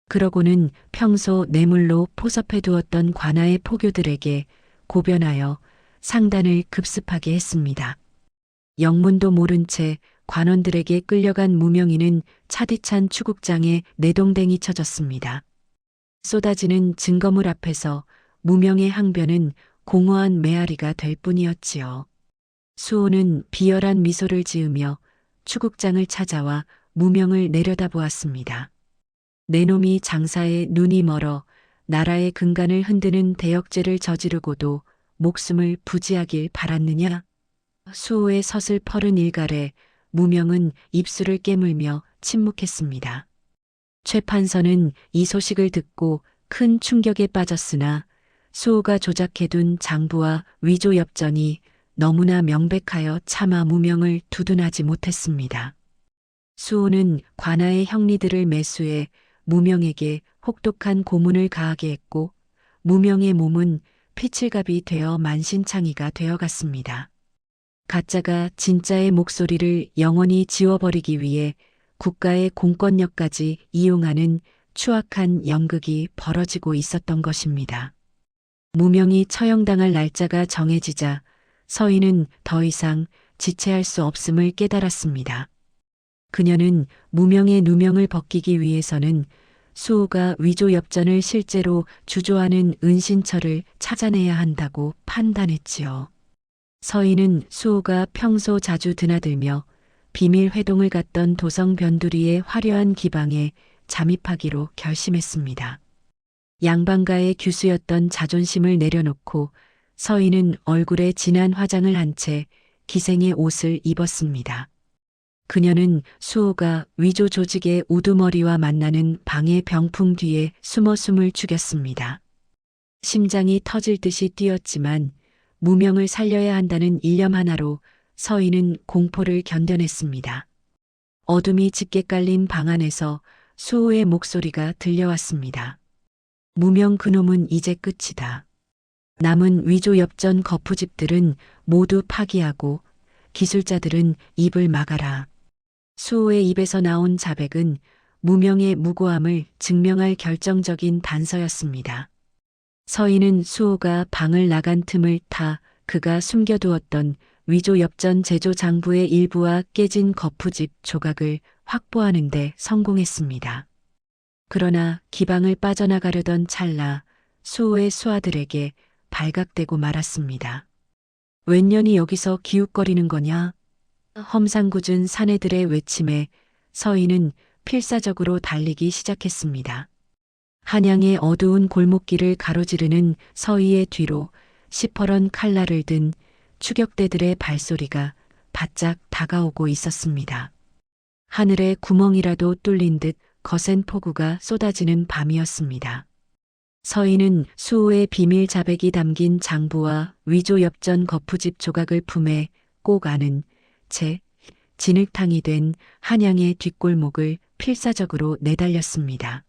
그러고는 평소 뇌물로 포섭해 두었던 관아의 포교들에게 고변하여 상단을 급습하게 했습니다. 영문도 모른 채 관원들에게 끌려간 무명희는 차디찬 추국장에 내동댕이 쳐졌습니다. 쏟아지는 증거물 앞에서 무명의 항변은 공허한 메아리가 될 뿐이었지요. 수호는 비열한 미소를 지으며 추국장을 찾아와 무명을 내려다보았습니다. 내 놈이 장사에 눈이 멀어 나라의 근간을 흔드는 대역죄를 저지르고도 목숨을 부지하길 바랐느냐? 수호의 서슬퍼른 일갈에 무명은 입술을 깨물며 침묵했습니다. 최판서는 이 소식을 듣고 큰 충격에 빠졌으나 수호가 조작해둔 장부와 위조 엽전이 너무나 명백하여 차마 무명을 두둔하지 못했습니다. 수호는 관아의 형리들을 매수해 무명에게 혹독한 고문을 가하게 했고 무명의 몸은 피칠갑이 되어 만신창이가 되어갔습니다. 가짜가 진짜의 목소리를 영원히 지워버리기 위해 국가의 공권력까지 이용하는 추악한 연극이 벌어지고 있었던 것입니다. 무명이 처형당할 날짜가 정해지자 서희는 더 이상 지체할 수 없음을 깨달았습니다. 그녀는 무명의 누명을 벗기기 위해서는 수호가 위조 엽전을 실제로 주조하는 은신처를 찾아내야 한다고 판단했지요. 서희는 수호가 평소 자주 드나들며 비밀 회동을 갔던 도성 변두리의 화려한 기방에 잠입하기로 결심했습니다. 양반가의 규수였던 자존심을 내려놓고 서희는 얼굴에 진한 화장을 한 채 기생의 옷을 입었습니다. 그녀는 수호가 위조 조직의 우두머리와 만나는 방의 병풍 뒤에 숨어 숨을 죽였습니다. 심장이 터질 듯이 뛰었지만 무명을 살려야 한다는 일념 하나로 서희는 공포를 견뎌냈습니다. 어둠이 짙게 깔린 방 안에서 수호의 목소리가 들려왔습니다. 무명 그놈은 이제 끝이다. 남은 위조 엽전 거푸집들은 모두 파기하고 기술자들은 입을 막아라. 수호의 입에서 나온 자백은 무명의 무고함을 증명할 결정적인 단서였습니다. 서희는 수호가 방을 나간 틈을 타 그가 숨겨두었던 위조 엽전 제조 장부의 일부와 깨진 거푸집 조각을 확보하는 데 성공했습니다. 그러나 기방을 빠져나가려던 찰나 수호의 수하들에게 발각되고 말았습니다. 웬 년이 여기서 기웃거리는 거냐? 험상궂은 사내들의 외침에 서희는 필사적으로 달리기 시작했습니다. 한양의 어두운 골목길을 가로지르는 서희의 뒤로 시퍼런 칼날을 든 추격대들의 발소리가 바짝 다가오고 있었습니다. 하늘에 구멍이라도 뚫린 듯 거센 폭우가 쏟아지는 밤이었습니다. 서희는 수호의 비밀 자백이 담긴 장부와 위조 엽전 거푸집 조각을 품에 꼭 안은 채 진흙탕이 된 한양의 뒷골목을 필사적으로 내달렸습니다.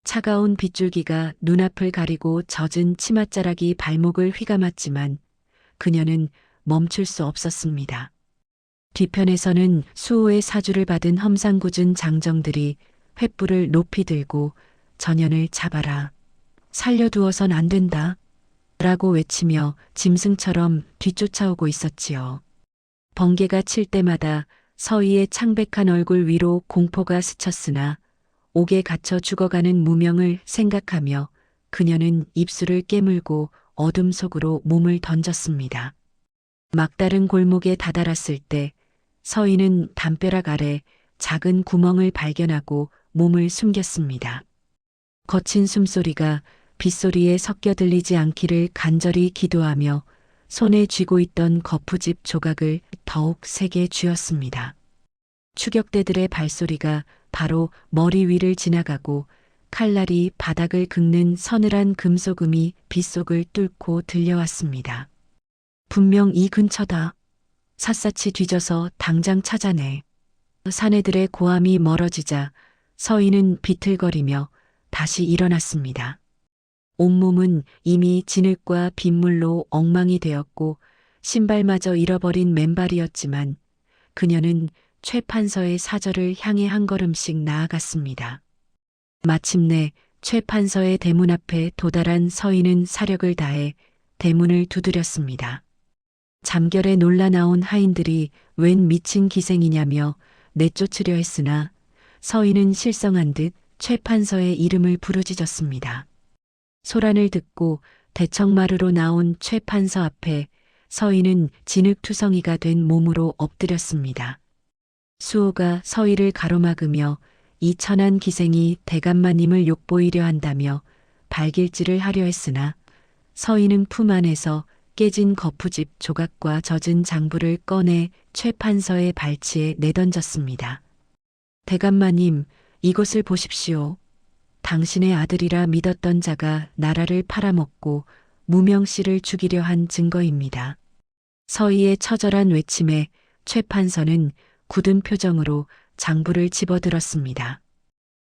차가운 빗줄기가 눈앞을 가리고 젖은 치맛자락이 발목을 휘감았지만 그녀는 멈출 수 없었습니다. 뒤편에서는 수호의 사주를 받은 험상궂은 장정들이 횃불을 높이 들고 전연을 잡아라. 살려두어선 안 된다. 라고 외치며 짐승처럼 뒤쫓아오고 있었지요. 번개가 칠 때마다 서희의 창백한 얼굴 위로 공포가 스쳤으나 옥에 갇혀 죽어가는 무명을 생각하며 그녀는 입술을 깨물고 어둠 속으로 몸을 던졌습니다. 막다른 골목에 다다랐을 때 서희는 담벼락 아래 작은 구멍을 발견하고 몸을 숨겼습니다. 거친 숨소리가 빗소리에 섞여 들리지 않기를 간절히 기도하며 손에 쥐고 있던 거푸집 조각을 더욱 세게 쥐었습니다. 추격대들의 발소리가 바로 머리 위를 지나가고 칼날이 바닥을 긁는 서늘한 금속음이 빗속을 뚫고 들려왔습니다. 분명 이 근처다. 샅샅이 뒤져서 당장 찾아내. 사내들의 고함이 멀어지자 서희는 비틀거리며 다시 일어났습니다. 온몸은 이미 진흙과 빗물로 엉망이 되었고 신발마저 잃어버린 맨발이었지만 그녀는 최 판서의 사절을 향해 한 걸음씩 나아갔습니다. 마침내 최 판서의 대문 앞에 도달한 서희는 사력을 다해 대문을 두드렸습니다. 잠결에 놀라 나온 하인들이 웬 미친 기생이냐며 내쫓으려 했으나 서희는 실성한 듯 최 판서의 이름을 부르짖었습니다. 소란을 듣고 대청마루로 나온 최 판서 앞에 서희는 진흙투성이가 된 몸으로 엎드렸습니다. 수호가 서희를 가로막으며 이 천한 기생이 대감마님을 욕보이려 한다며 발길질을 하려 했으나 서희는 품 안에서 깨진 거푸집 조각과 젖은 장부를 꺼내 최 판서의 발치에 내던졌습니다. 대감마님, 이것을 보십시오. 당신의 아들이라 믿었던 자가 나라를 팔아먹고 무명 씨를 죽이려 한 증거입니다. 서희의 처절한 외침에 최 판서는 굳은 표정으로 장부를 집어들었습니다.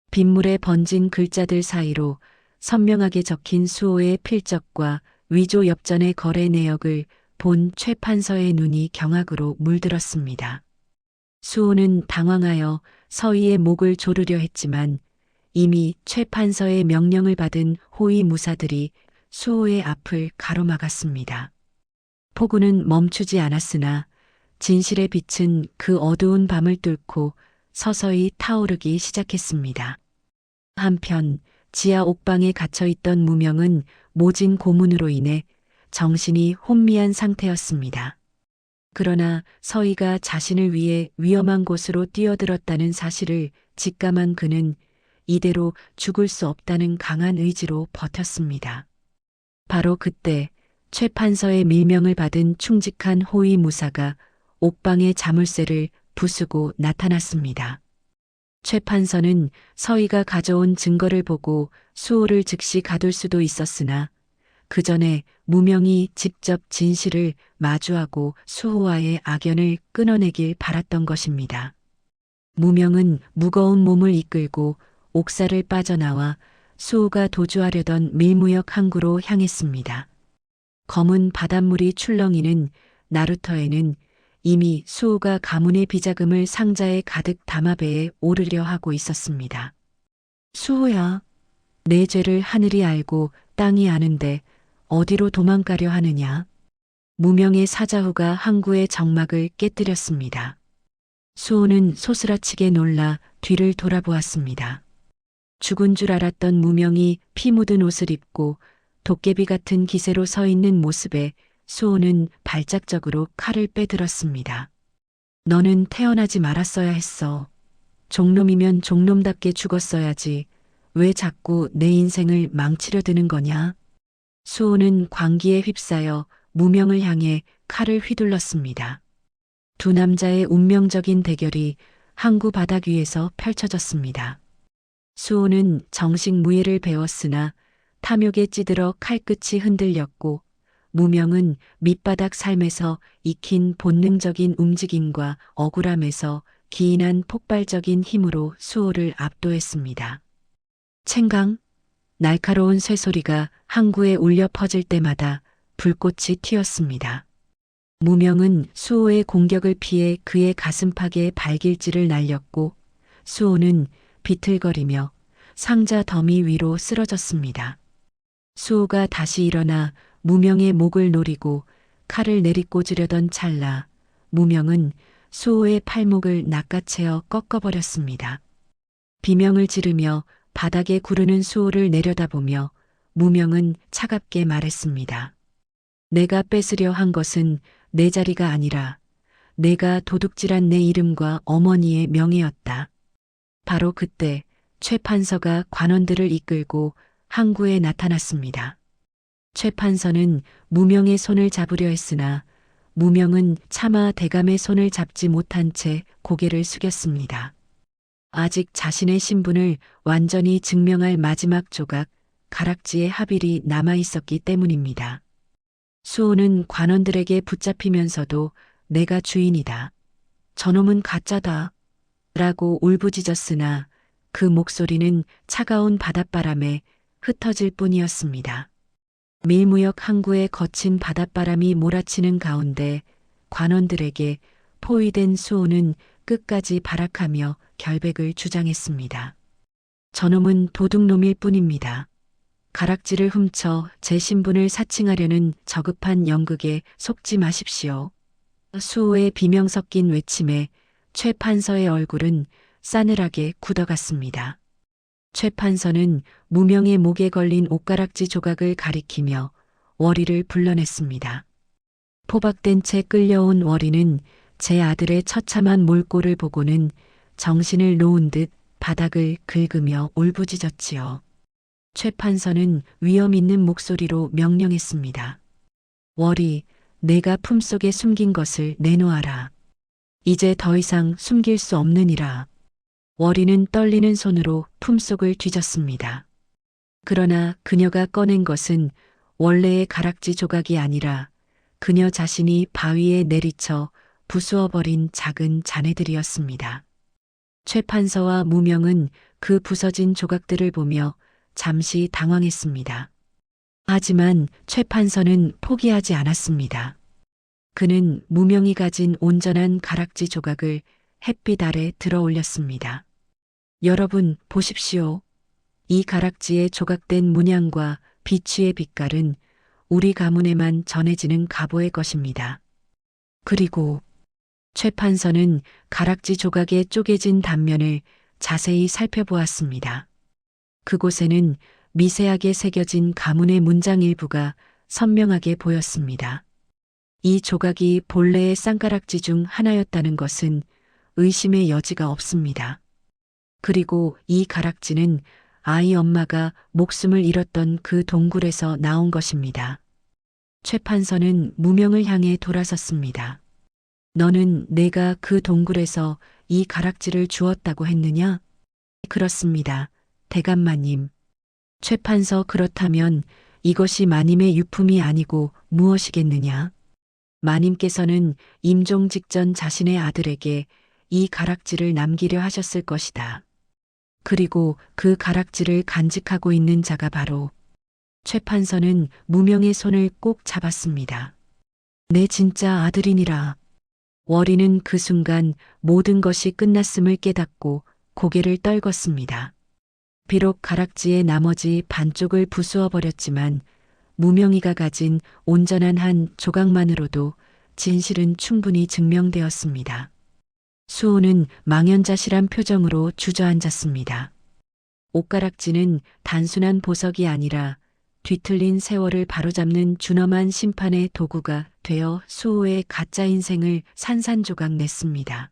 빗물에 번진 글자들 사이로 선명하게 적힌 수호의 필적과 위조 엽전의 거래 내역을 본 최 판서의 눈이 경악으로 물들었습니다. 수호는 당황하여 서희의 목을 조르려 했지만 이미 최 판서의 명령을 받은 호위 무사들이 수호의 앞을 가로막았습니다. 폭우는 멈추지 않았으나 진실의 빛은 그 어두운 밤을 뚫고 서서히 타오르기 시작했습니다. 한편 지하 옥방에 갇혀있던 무명은 모진 고문으로 인해 정신이 혼미한 상태였습니다. 그러나 서희가 자신을 위해 위험한 곳으로 뛰어들었다는 사실을 직감한 그는 이대로 죽을 수 없다는 강한 의지로 버텼습니다. 바로 그때 최 판서의 밀명을 받은 충직한 호위 무사가 옥방의 자물쇠를 부수고 나타났습니다. 최 판서는 서희가 가져온 증거를 보고 수호를 즉시 가둘 수도 있었으나 그 전에 무명이 직접 진실을 마주하고 수호와의 악연을 끊어내길 바랐던 것입니다. 무명은 무거운 몸을 이끌고 옥사를 빠져나와 수호가 도주하려던 밀무역 항구로 향했습니다. 검은 바닷물이 출렁이는 나루터에는 이미 수호가 가문의 비자금을 상자에 가득 담아 배에 오르려 하고 있었습니다. 수호야, 내 죄를 하늘이 알고 땅이 아는데 어디로 도망가려 하느냐? 무명의 사자후가 항구의 정막을 깨뜨렸습니다. 수호는 소스라치게 놀라 뒤를 돌아보았습니다. 죽은 줄 알았던 무명이 피 묻은 옷을 입고 도깨비 같은 기세로 서 있는 모습에 수호는 발작적으로 칼을 빼들었습니다. 너는 태어나지 말았어야 했어. 종놈이면 종놈답게 죽었어야지. 왜 자꾸 내 인생을 망치려 드는 거냐? 수호는 광기에 휩싸여 무명을 향해 칼을 휘둘렀습니다. 두 남자의 운명적인 대결이 항구 바닥 위에서 펼쳐졌습니다. 수호는 정식 무예를 배웠으나 탐욕에 찌들어 칼끝이 흔들렸고 무명은 밑바닥 삶에서 익힌 본능적인 움직임과 억울함에서 기인한 폭발적인 힘으로 수호를 압도했습니다. 챙강, 날카로운 쇠소리가 항구에 울려 퍼질 때마다 불꽃이 튀었습니다. 무명은 수호의 공격을 피해 그의 가슴팍에 발길질을 날렸고 수호는 비틀거리며 상자 더미 위로 쓰러졌습니다. 수호가 다시 일어나 무명의 목을 노리고 칼을 내리꽂으려던 찰나 무명은 수호의 팔목을 낚아채어 꺾어버렸습니다. 비명을 지르며 바닥에 구르는 수호를 내려다보며 무명은 차갑게 말했습니다. 내가 뺏으려 한 것은 내 자리가 아니라 내가 도둑질한 내 이름과 어머니의 명예였다. 바로 그때 최 판서가 관원들을 이끌고 항구에 나타났습니다. 최 판서는 무명의 손을 잡으려 했으나 무명은 차마 대감의 손을 잡지 못한 채 고개를 숙였습니다. 아직 자신의 신분을 완전히 증명할 마지막 조각, 가락지의 합일이 남아 있었기 때문입니다. 수호는 관원들에게 붙잡히면서도 내가 주인이다. 저놈은 가짜다. 라고 울부짖었으나 그 목소리는 차가운 바닷바람에 흩어질 뿐이었습니다. 밀무역 항구에 거친 바닷바람이 몰아치는 가운데 관원들에게 포위된 수호는 끝까지 발악하며 결백을 주장했습니다. 저놈은 도둑놈일 뿐입니다. 가락지를 훔쳐 제 신분을 사칭하려는 저급한 연극에 속지 마십시오. 수호의 비명 섞인 외침에 최 판서의 얼굴은 싸늘하게 굳어갔습니다. 최 판서는 무명의 목에 걸린 옷가락지 조각을 가리키며 월이를 불러냈습니다. 포박된 채 끌려온 월이는 제 아들의 처참한 몰골을 보고는 정신을 놓은 듯 바닥을 긁으며 울부짖었지요. 최 판서는 위험 있는 목소리로 명령했습니다. 월이, 내가 품속에 숨긴 것을 내놓아라. 이제 더 이상 숨길 수 없느니라. 월이는 떨리는 손으로 품속을 뒤졌습니다. 그러나 그녀가 꺼낸 것은 원래의 가락지 조각이 아니라 그녀 자신이 바위에 내리쳐 부수어버린 작은 잔해들이었습니다. 최 판서와 무명은 그 부서진 조각들을 보며 잠시 당황했습니다. 하지만 최 판서는 포기하지 않았습니다. 그는 무명이 가진 온전한 가락지 조각을 햇빛 아래 들어 올렸습니다. 여러분 보십시오. 이 가락지에 조각된 문양과 비취의 빛깔은 우리 가문에만 전해지는 가보의 것입니다. 그리고 최 판서는 가락지 조각의 쪼개진 단면을 자세히 살펴보았습니다. 그곳에는 미세하게 새겨진 가문의 문장 일부가 선명하게 보였습니다. 이 조각이 본래의 쌍가락지 중 하나였다는 것은 의심의 여지가 없습니다. 그리고 이 가락지는 아이 엄마가 목숨을 잃었던 그 동굴에서 나온 것입니다. 최 판서는 무명을 향해 돌아섰습니다. 너는 내가 그 동굴에서 이 가락지를 주었다고 했느냐? 그렇습니다. 대감마님. 최 판서 그렇다면 이것이 마님의 유품이 아니고 무엇이겠느냐? 마님께서는 임종 직전 자신의 아들에게 이 가락지를 남기려 하셨을 것이다. 그리고 그 가락지를 간직하고 있는 자가 바로 최 판서는 무명의 손을 꼭 잡았습니다. 내 진짜 아들이니라. 월이는 그 순간 모든 것이 끝났음을 깨닫고 고개를 떨궜습니다. 비록 가락지의 나머지 반쪽을 부수어 버렸지만 무명이가 가진 온전한 한 조각만으로도 진실은 충분히 증명되었습니다. 수호는 망연자실한 표정으로 주저앉았습니다. 옷가락지는 단순한 보석이 아니라 뒤틀린 세월을 바로잡는 준엄한 심판의 도구가 되어 수호의 가짜 인생을 산산조각 냈습니다.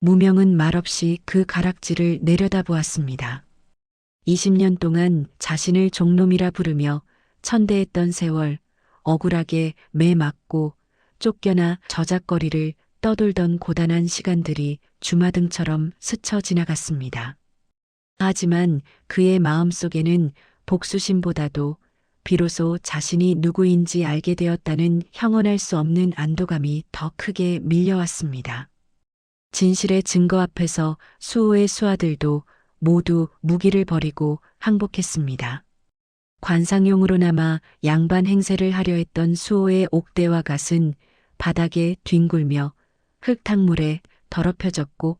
무명은 말없이 그 가락지를 내려다보았습니다. 20년 동안 자신을 종놈이라 부르며 천대했던 세월, 억울하게 매맞고 쫓겨나 저작거리를 떠돌던 고단한 시간들이 주마등처럼 스쳐 지나갔습니다. 하지만 그의 마음속에는 복수심보다도 비로소 자신이 누구인지 알게 되었다는 형언할 수 없는 안도감이 더 크게 밀려왔습니다. 진실의 증거 앞에서 수호의 수하들도 모두 무기를 버리고 항복했습니다. 관상용으로 남아 양반 행세를 하려 했던 수호의 옥대와 갓은 바닥에 뒹굴며 흙탕물에 더럽혀졌고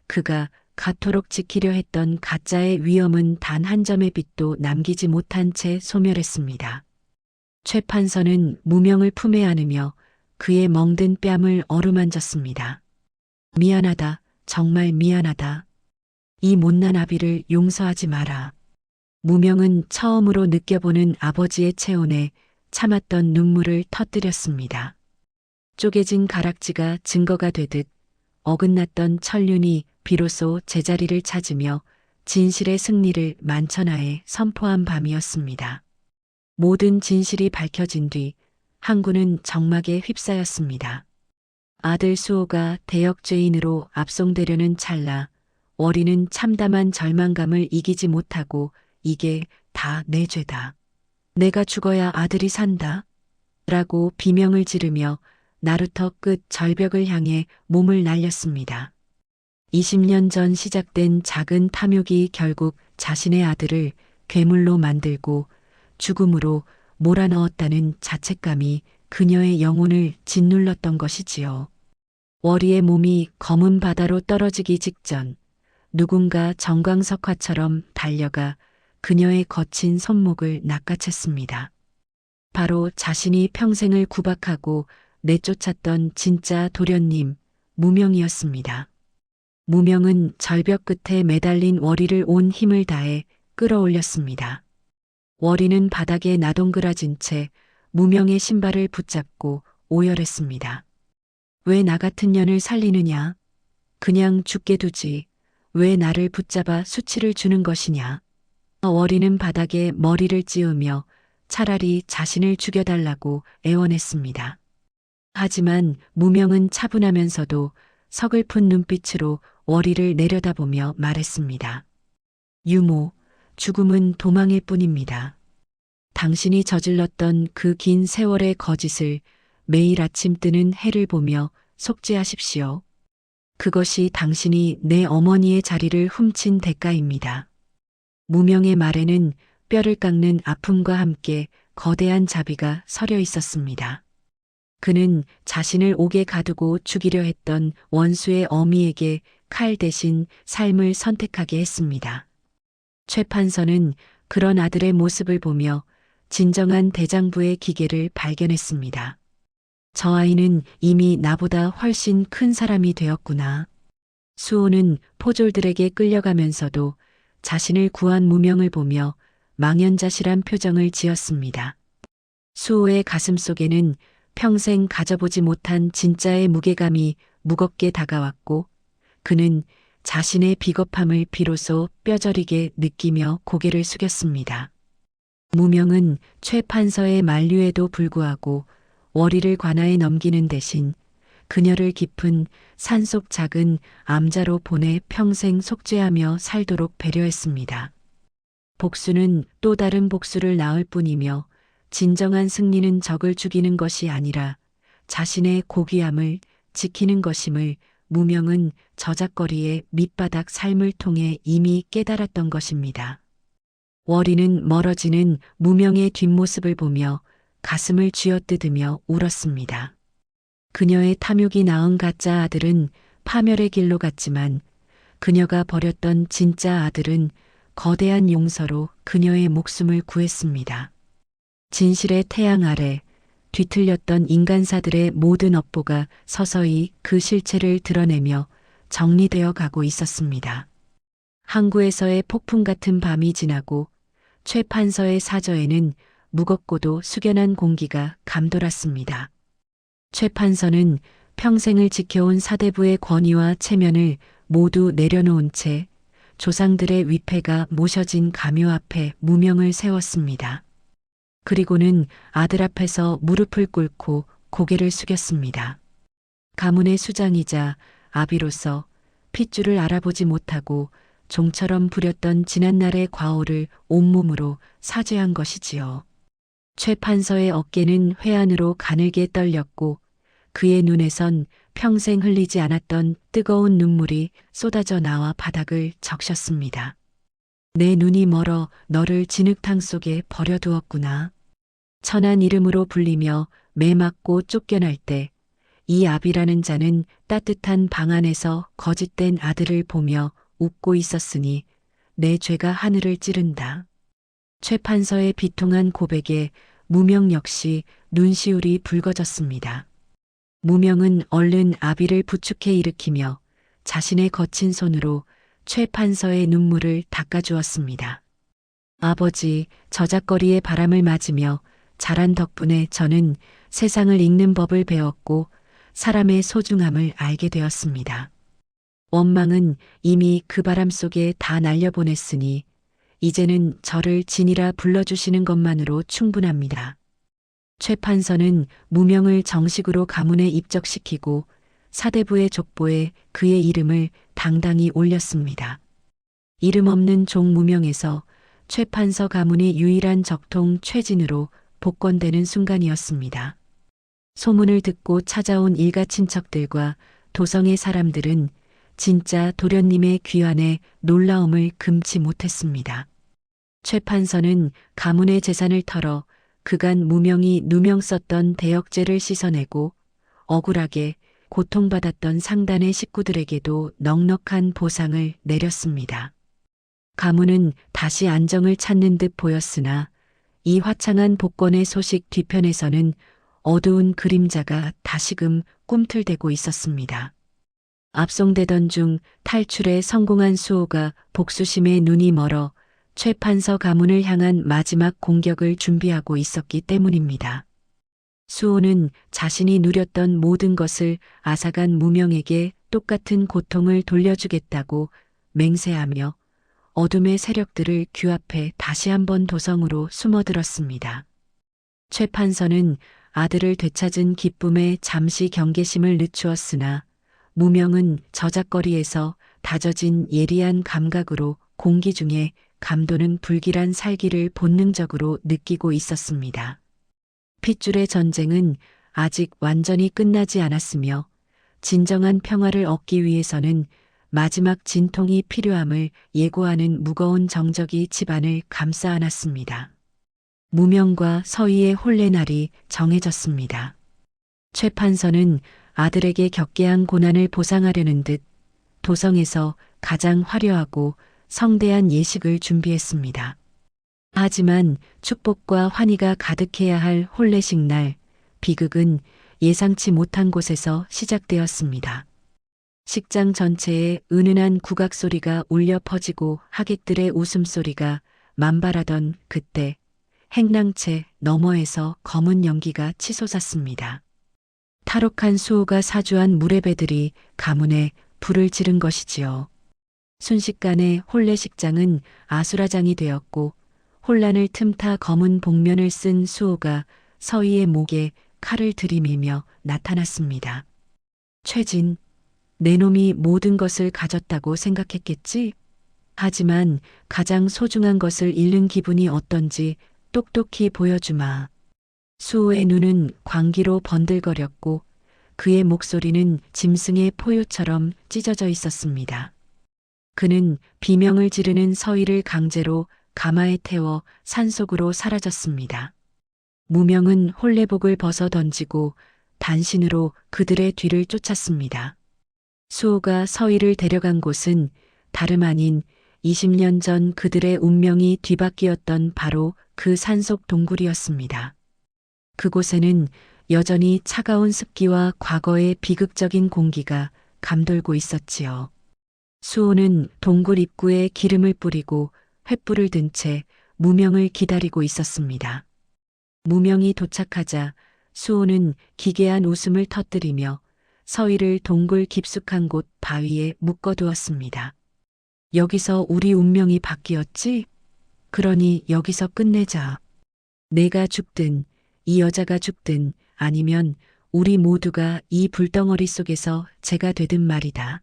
그가 가토록 지키려 했던 가짜의 위엄은 단 한 점의 빛도 남기지 못한 채 소멸했습니다. 최 판서는 무명을 품에 안으며 그의 멍든 뺨을 어루만졌습니다. 미안하다, 정말 미안하다. 이 못난 아비를 용서하지 마라. 무명은 처음으로 느껴보는 아버지의 체온에 참았던 눈물을 터뜨렸습니다. 쪼개진 가락지가 증거가 되듯 어긋났던 천륜이 비로소 제자리를 찾으며 진실의 승리를 만천하에 선포한 밤이었습니다. 모든 진실이 밝혀진 뒤 항구는 정막에 휩싸였습니다. 아들 수호가 대역죄인으로 압송되려는 찰나 월이는 참담한 절망감을 이기지 못하고 이게 다 내 죄다. 내가 죽어야 아들이 산다. 라고 비명을 지르며 나루터 끝 절벽을 향해 몸을 날렸습니다. 20년 전 시작된 작은 탐욕이 결국 자신의 아들을 괴물로 만들고 죽음으로 몰아넣었다는 자책감이 그녀의 영혼을 짓눌렀던 것이지요. 월이의 몸이 검은 바다로 떨어지기 직전 누군가 정광석화처럼 달려가 그녀의 거친 손목을 낚아챘습니다. 바로 자신이 평생을 구박하고 내쫓았던 진짜 도련님, 무명이었습니다. 무명은 절벽 끝에 매달린 월이를 온 힘을 다해 끌어올렸습니다. 월이는 바닥에 나동그라진 채 무명의 신발을 붙잡고 오열했습니다. 왜 나 같은 년을 살리느냐? 그냥 죽게 두지. 왜 나를 붙잡아 수치를 주는 것이냐? 월이는 바닥에 머리를 찌우며 차라리 자신을 죽여달라고 애원했습니다. 하지만 무명은 차분하면서도 서글픈 눈빛으로 월이를 내려다보며 말했습니다. 유모, 죽음은 도망일 뿐입니다. 당신이 저질렀던 그 긴 세월의 거짓을 매일 아침 뜨는 해를 보며 속죄하십시오. 그것이 당신이 내 어머니의 자리를 훔친 대가입니다. 무명의 말에는 뼈를 깎는 아픔과 함께 거대한 자비가 서려 있었습니다. 그는 자신을 옥에 가두고 죽이려 했던 원수의 어미에게 칼 대신 삶을 선택하게 했습니다. 최 판서는 그런 아들의 모습을 보며 진정한 대장부의 기계를 발견했습니다. 저 아이는 이미 나보다 훨씬 큰 사람이 되었구나. 수호는 포졸들에게 끌려가면서도 자신을 구한 무명을 보며 망연자실한 표정을 지었습니다. 수호의 가슴 속에는 평생 가져보지 못한 진짜의 무게감이 무겁게 다가왔고 그는 자신의 비겁함을 비로소 뼈저리게 느끼며 고개를 숙였습니다. 무명은 최 판서의 만류에도 불구하고 월의를 관아에 넘기는 대신 그녀를 깊은 산속 작은 암자로 보내 평생 속죄하며 살도록 배려했습니다. 복수는 또 다른 복수를 낳을 뿐이며 진정한 승리는 적을 죽이는 것이 아니라 자신의 고귀함을 지키는 것임을 무명은 저작거리의 밑바닥 삶을 통해 이미 깨달았던 것입니다. 월이는 멀어지는 무명의 뒷모습을 보며 가슴을 쥐어뜯으며 울었습니다. 그녀의 탐욕이 낳은 가짜 아들은 파멸의 길로 갔지만 그녀가 버렸던 진짜 아들은 거대한 용서로 그녀의 목숨을 구했습니다. 진실의 태양 아래 뒤틀렸던 인간사들의 모든 업보가 서서히 그 실체를 드러내며 정리되어 가고 있었습니다. 항구에서의 폭풍 같은 밤이 지나고 최 판서의 사저에는 무겁고도 숙연한 공기가 감돌았습니다. 최 판서는 평생을 지켜온 사대부의 권위와 체면을 모두 내려놓은 채 조상들의 위패가 모셔진 가묘 앞에 무명을 세웠습니다. 그리고는 아들 앞에서 무릎을 꿇고 고개를 숙였습니다. 가문의 수장이자 아비로서 핏줄을 알아보지 못하고 종처럼 부렸던 지난날의 과오를 온몸으로 사죄한 것이지요. 최 판서의 어깨는 회한으로 가늘게 떨렸고 그의 눈에선 평생 흘리지 않았던 뜨거운 눈물이 쏟아져 나와 바닥을 적셨습니다. 내 눈이 멀어 너를 진흙탕 속에 버려두었구나. 천한 이름으로 불리며 매맞고 쫓겨날 때 이 아비라는 자는 따뜻한 방 안에서 거짓된 아들을 보며 웃고 있었으니 내 죄가 하늘을 찌른다. 최 판서의 비통한 고백에 무명 역시 눈시울이 붉어졌습니다. 무명은 얼른 아비를 부축해 일으키며 자신의 거친 손으로 최 판서의 눈물을 닦아주었습니다. 아버지, 저작거리의 바람을 맞으며 자란 덕분에 저는 세상을 읽는 법을 배웠고 사람의 소중함을 알게 되었습니다. 원망은 이미 그 바람 속에 다 날려보냈으니 이제는 저를 진이라 불러주시는 것만으로 충분합니다. 최 판서는 무명을 정식으로 가문에 입적시키고 사대부의 족보에 그의 이름을 당당히 올렸습니다. 이름 없는 종 무명에서 최 판서 가문이 유일한 적통 최진으로 복권되는 순간이었습니다. 소문을 듣고 찾아온 일가 친척들과 도성의 사람들은 진짜 도련님의 귀환에 놀라움을 금치 못했습니다. 최 판서는 가문의 재산을 털어 그간 무명이 누명 썼던 대역죄를 씻어내고 억울하게 고통받았던 상단의 식구들에게도 넉넉한 보상을 내렸습니다. 가문은 다시 안정을 찾는 듯 보였으나 이 화창한 복권의 소식 뒤편에서는 어두운 그림자가 다시금 꿈틀대고 있었습니다. 압송되던 중 탈출에 성공한 수호가 복수심에 눈이 멀어 최 판서 가문을 향한 마지막 공격을 준비하고 있었기 때문입니다. 수호는 자신이 누렸던 모든 것을 앗아간 무명에게 똑같은 고통을 돌려주겠다고 맹세하며 어둠의 세력들을 규합해 다시 한번 도성으로 숨어들었습니다. 최 판서는 아들을 되찾은 기쁨에 잠시 경계심을 늦추었으나 무명은 저작거리에서 다져진 예리한 감각으로 공기 중에 감도는 불길한 살기를 본능적으로 느끼고 있었습니다. 핏줄의 전쟁은 아직 완전히 끝나지 않았으며 진정한 평화를 얻기 위해서는 마지막 진통이 필요함을 예고하는 무거운 정적이 집안을 감싸 안았습니다. 무명과 서희의 혼례날이 정해졌습니다. 최 판서는 아들에게 겪게 한 고난을 보상하려는 듯 도성에서 가장 화려하고 성대한 예식을 준비했습니다. 하지만 축복과 환희가 가득해야 할 혼례식 날, 비극은 예상치 못한 곳에서 시작되었습니다. 식장 전체에 은은한 국악 소리가 울려 퍼지고 하객들의 웃음소리가 만발하던 그때 행랑채 너머에서 검은 연기가 치솟았습니다. 탈옥한 수호가 사주한 무례배들이 가문에 불을 지른 것이지요. 순식간에 혼례식장은 아수라장이 되었고 혼란을 틈타 검은 복면을 쓴 수호가 서희의 목에 칼을 들이밀며 나타났습니다. 최진, 내 놈이 모든 것을 가졌다고 생각했겠지? 하지만 가장 소중한 것을 잃는 기분이 어떤지 똑똑히 보여주마. 수호의 눈은 광기로 번들거렸고 그의 목소리는 짐승의 포효처럼 찢어져 있었습니다. 그는 비명을 지르는 서희를 강제로 가마에 태워 산속으로 사라졌습니다. 무명은 혼례복을 벗어 던지고 단신으로 그들의 뒤를 쫓았습니다. 수호가 서희를 데려간 곳은 다름 아닌 20년 전 그들의 운명이 뒤바뀌었던 바로 그 산속 동굴이었습니다. 그곳에는 여전히 차가운 습기와 과거의 비극적인 공기가 감돌고 있었지요. 수호는 동굴 입구에 기름을 뿌리고 횃불을 든 채 무명을 기다리고 있었습니다. 무명이 도착하자 수호는 기괴한 웃음을 터뜨리며 서희를 동굴 깊숙한 곳 바위에 묶어두었습니다. 여기서 우리 운명이 바뀌었지? 그러니 여기서 끝내자. 내가 죽든 이 여자가 죽든 아니면 우리 모두가 이 불덩어리 속에서 재가 되든 말이다.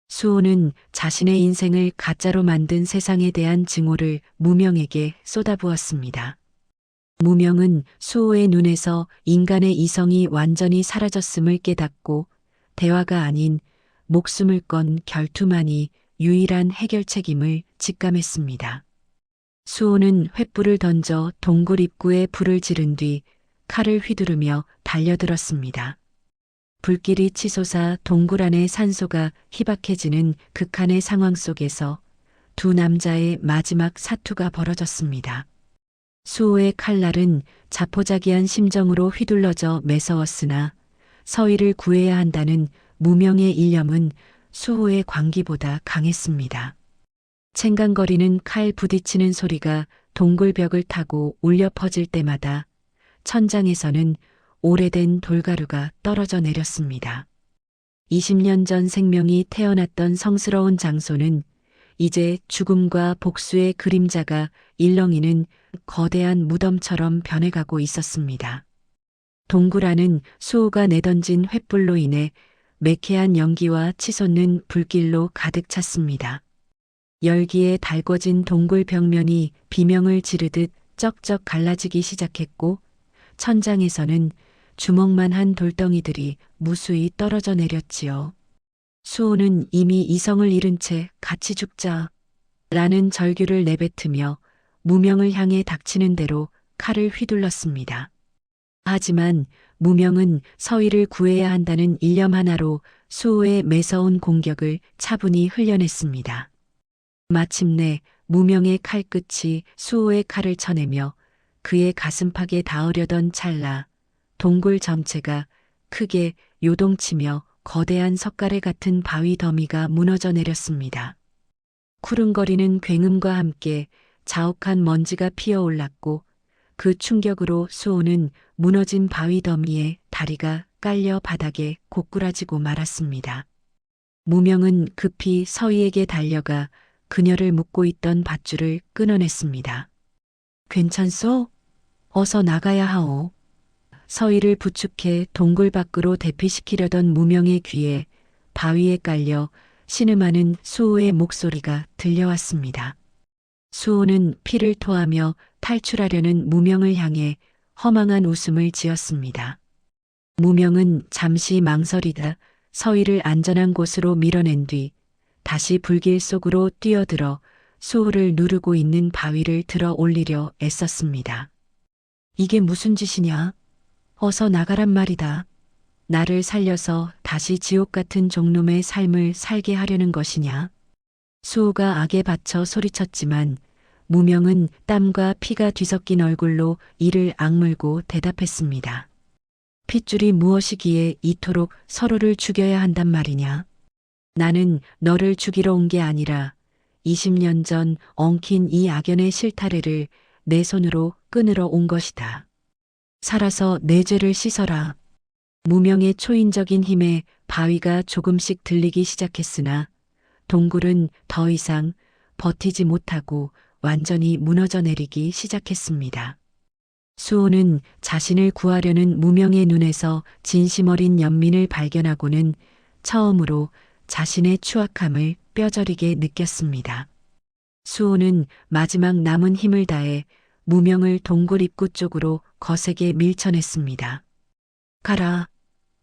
수호는 자신의 인생을 가짜로 만든 세상에 대한 증오를 무명에게 쏟아부었습니다. 무명은 수호의 눈에서 인간의 이성이 완전히 사라졌음을 깨닫고 대화가 아닌 목숨을 건 결투만이 유일한 해결책임을 직감했습니다. 수호는 횃불을 던져 동굴 입구에 불을 지른 뒤 칼을 휘두르며 달려들었습니다. 불길이 치솟아 동굴 안의 산소가 희박해지는 극한의 상황 속에서 두 남자의 마지막 사투가 벌어졌습니다. 수호의 칼날은 자포자기한 심정으로 휘둘러져 매서웠으나 서희를 구해야 한다는 무명의 일념은 수호의 광기보다 강했습니다. 챈강거리는 칼 부딪히는 소리가 동굴 벽을 타고 울려 퍼질 때마다 천장에서는 오래된 돌가루가 떨어져 내렸습니다. 20년 전 생명이 태어났던 성스러운 장소는 이제 죽음과 복수의 그림자가 일렁이는 거대한 무덤처럼 변해가고 있었습니다. 동굴 안은 수호가 내던진 횃불로 인해 매캐한 연기와 치솟는 불길로 가득 찼습니다. 열기에 달궈진 동굴 벽면이 비명을 지르듯 쩍쩍 갈라지기 시작했고 천장에서는 주먹만한 돌덩이들이 무수히 떨어져 내렸지요. 수호는 이미 이성을 잃은 채 같이 죽자 라는 절규를 내뱉으며 무명을 향해 닥치는 대로 칼을 휘둘렀습니다. 하지만 무명은 서희를 구해야 한다는 일념 하나로 수호의 매서운 공격을 차분히 흘려냈습니다. 마침내 무명의 칼끝이 수호의 칼을 쳐내며 그의 가슴팍에 닿으려던 찰나 동굴 전체가 크게 요동치며 거대한 석가래 같은 바위 더미가 무너져 내렸습니다. 쿠릉거리는 굉음과 함께 자욱한 먼지가 피어올랐고 그 충격으로 수호는 무너진 바위 더미에 다리가 깔려 바닥에 고꾸라지고 말았습니다. 무명은 급히 서희에게 달려가 그녀를 묶고 있던 밧줄을 끊어냈습니다. 괜찮소? 어서 나가야 하오. 서희를 부축해 동굴 밖으로 대피시키려던 무명의 귀에 바위에 깔려 신음하는 수호의 목소리가 들려왔습니다. 수호는 피를 토하며 탈출하려는 무명을 향해 허망한 웃음을 지었습니다. 무명은 잠시 망설이다 서희를 안전한 곳으로 밀어낸 뒤 다시 불길 속으로 뛰어들어 수호를 누르고 있는 바위를 들어 올리려 애썼습니다. 이게 무슨 짓이냐? 어서 나가란 말이다. 나를 살려서 다시 지옥 같은 종놈의 삶을 살게 하려는 것이냐? 수호가 악에 받쳐 소리쳤지만 무명은 땀과 피가 뒤섞인 얼굴로 이를 악물고 대답했습니다. 핏줄이 무엇이기에 이토록 서로를 죽여야 한단 말이냐? 나는 너를 죽이러 온 게 아니라 20년 전 엉킨 이 악연의 실타래를 내 손으로 끊으러 온 것이다. 살아서 내 죄를 씻어라. 무명의 초인적인 힘에 바위가 조금씩 들리기 시작했으나 동굴은 더 이상 버티지 못하고 완전히 무너져 내리기 시작했습니다. 수호는 자신을 구하려는 무명의 눈에서 진심 어린 연민을 발견하고는 처음으로 자신의 추악함을 뼈저리게 느꼈습니다. 수호는 마지막 남은 힘을 다해 무명을 동굴 입구 쪽으로 거세게 밀쳐냈습니다. 가라.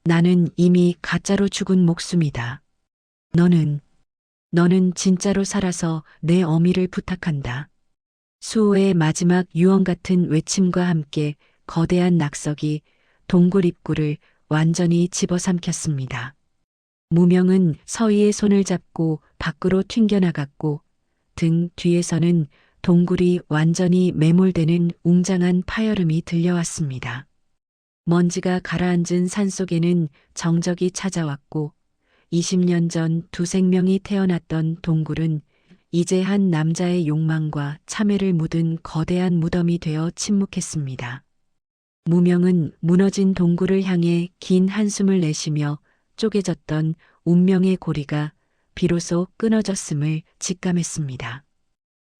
나는 이미 가짜로 죽은 목숨이다. 너는 진짜로 살아서 내 어미를 부탁한다. 수호의 마지막 유언 같은 외침과 함께 거대한 낙석이 동굴 입구를 완전히 집어삼켰습니다. 무명은 서희의 손을 잡고 밖으로 튕겨나갔고 등 뒤에서는 동굴이 완전히 매몰되는 웅장한 파열음이 들려왔습니다. 먼지가 가라앉은 산속에는 정적이 찾아왔고 20년 전 두 생명이 태어났던 동굴은 이제 한 남자의 욕망과 참회를 묻은 거대한 무덤이 되어 침묵했습니다. 무명은 무너진 동굴을 향해 긴 한숨을 내쉬며 쪼개졌던 운명의 고리가 비로소 끊어졌음을 직감했습니다.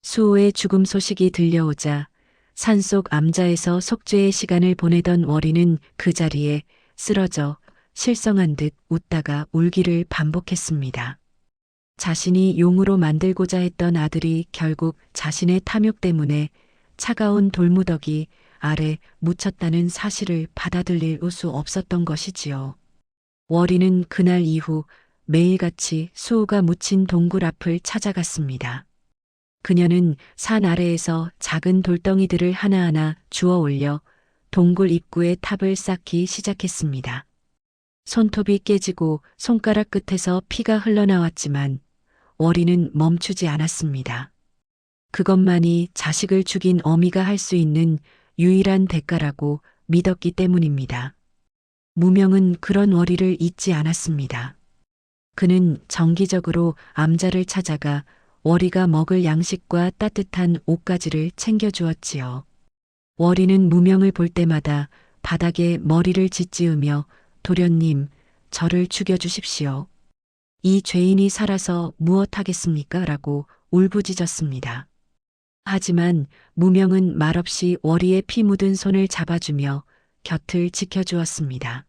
수호의 죽음 소식이 들려오자 산속 암자에서 속죄의 시간을 보내던 월이는 그 자리에 쓰러져 실성한 듯 웃다가 울기를 반복했습니다. 자신이 용으로 만들고자 했던 아들이 결국 자신의 탐욕 때문에 차가운 돌무더기 아래 묻혔다는 사실을 받아들일 수 없었던 것이지요. 월이는 그날 이후 매일같이 수호가 묻힌 동굴 앞을 찾아갔습니다. 그녀는 산 아래에서 작은 돌덩이들을 하나하나 주워 올려 동굴 입구의 탑을 쌓기 시작했습니다. 손톱이 깨지고 손가락 끝에서 피가 흘러나왔지만 월이는 멈추지 않았습니다. 그것만이 자식을 죽인 어미가 할 수 있는 유일한 대가라고 믿었기 때문입니다. 무명은 그런 월이를 잊지 않았습니다. 그는 정기적으로 암자를 찾아가 월이가 먹을 양식과 따뜻한 옷가지를 챙겨주었지요. 월이는 무명을 볼 때마다 바닥에 머리를 짓지으며 도련님, 저를 죽여주십시오. 이 죄인이 살아서 무엇하겠습니까? 라고 울부짖었습니다. 하지만 무명은 말없이 월이의 피 묻은 손을 잡아주며 곁을 지켜주었습니다.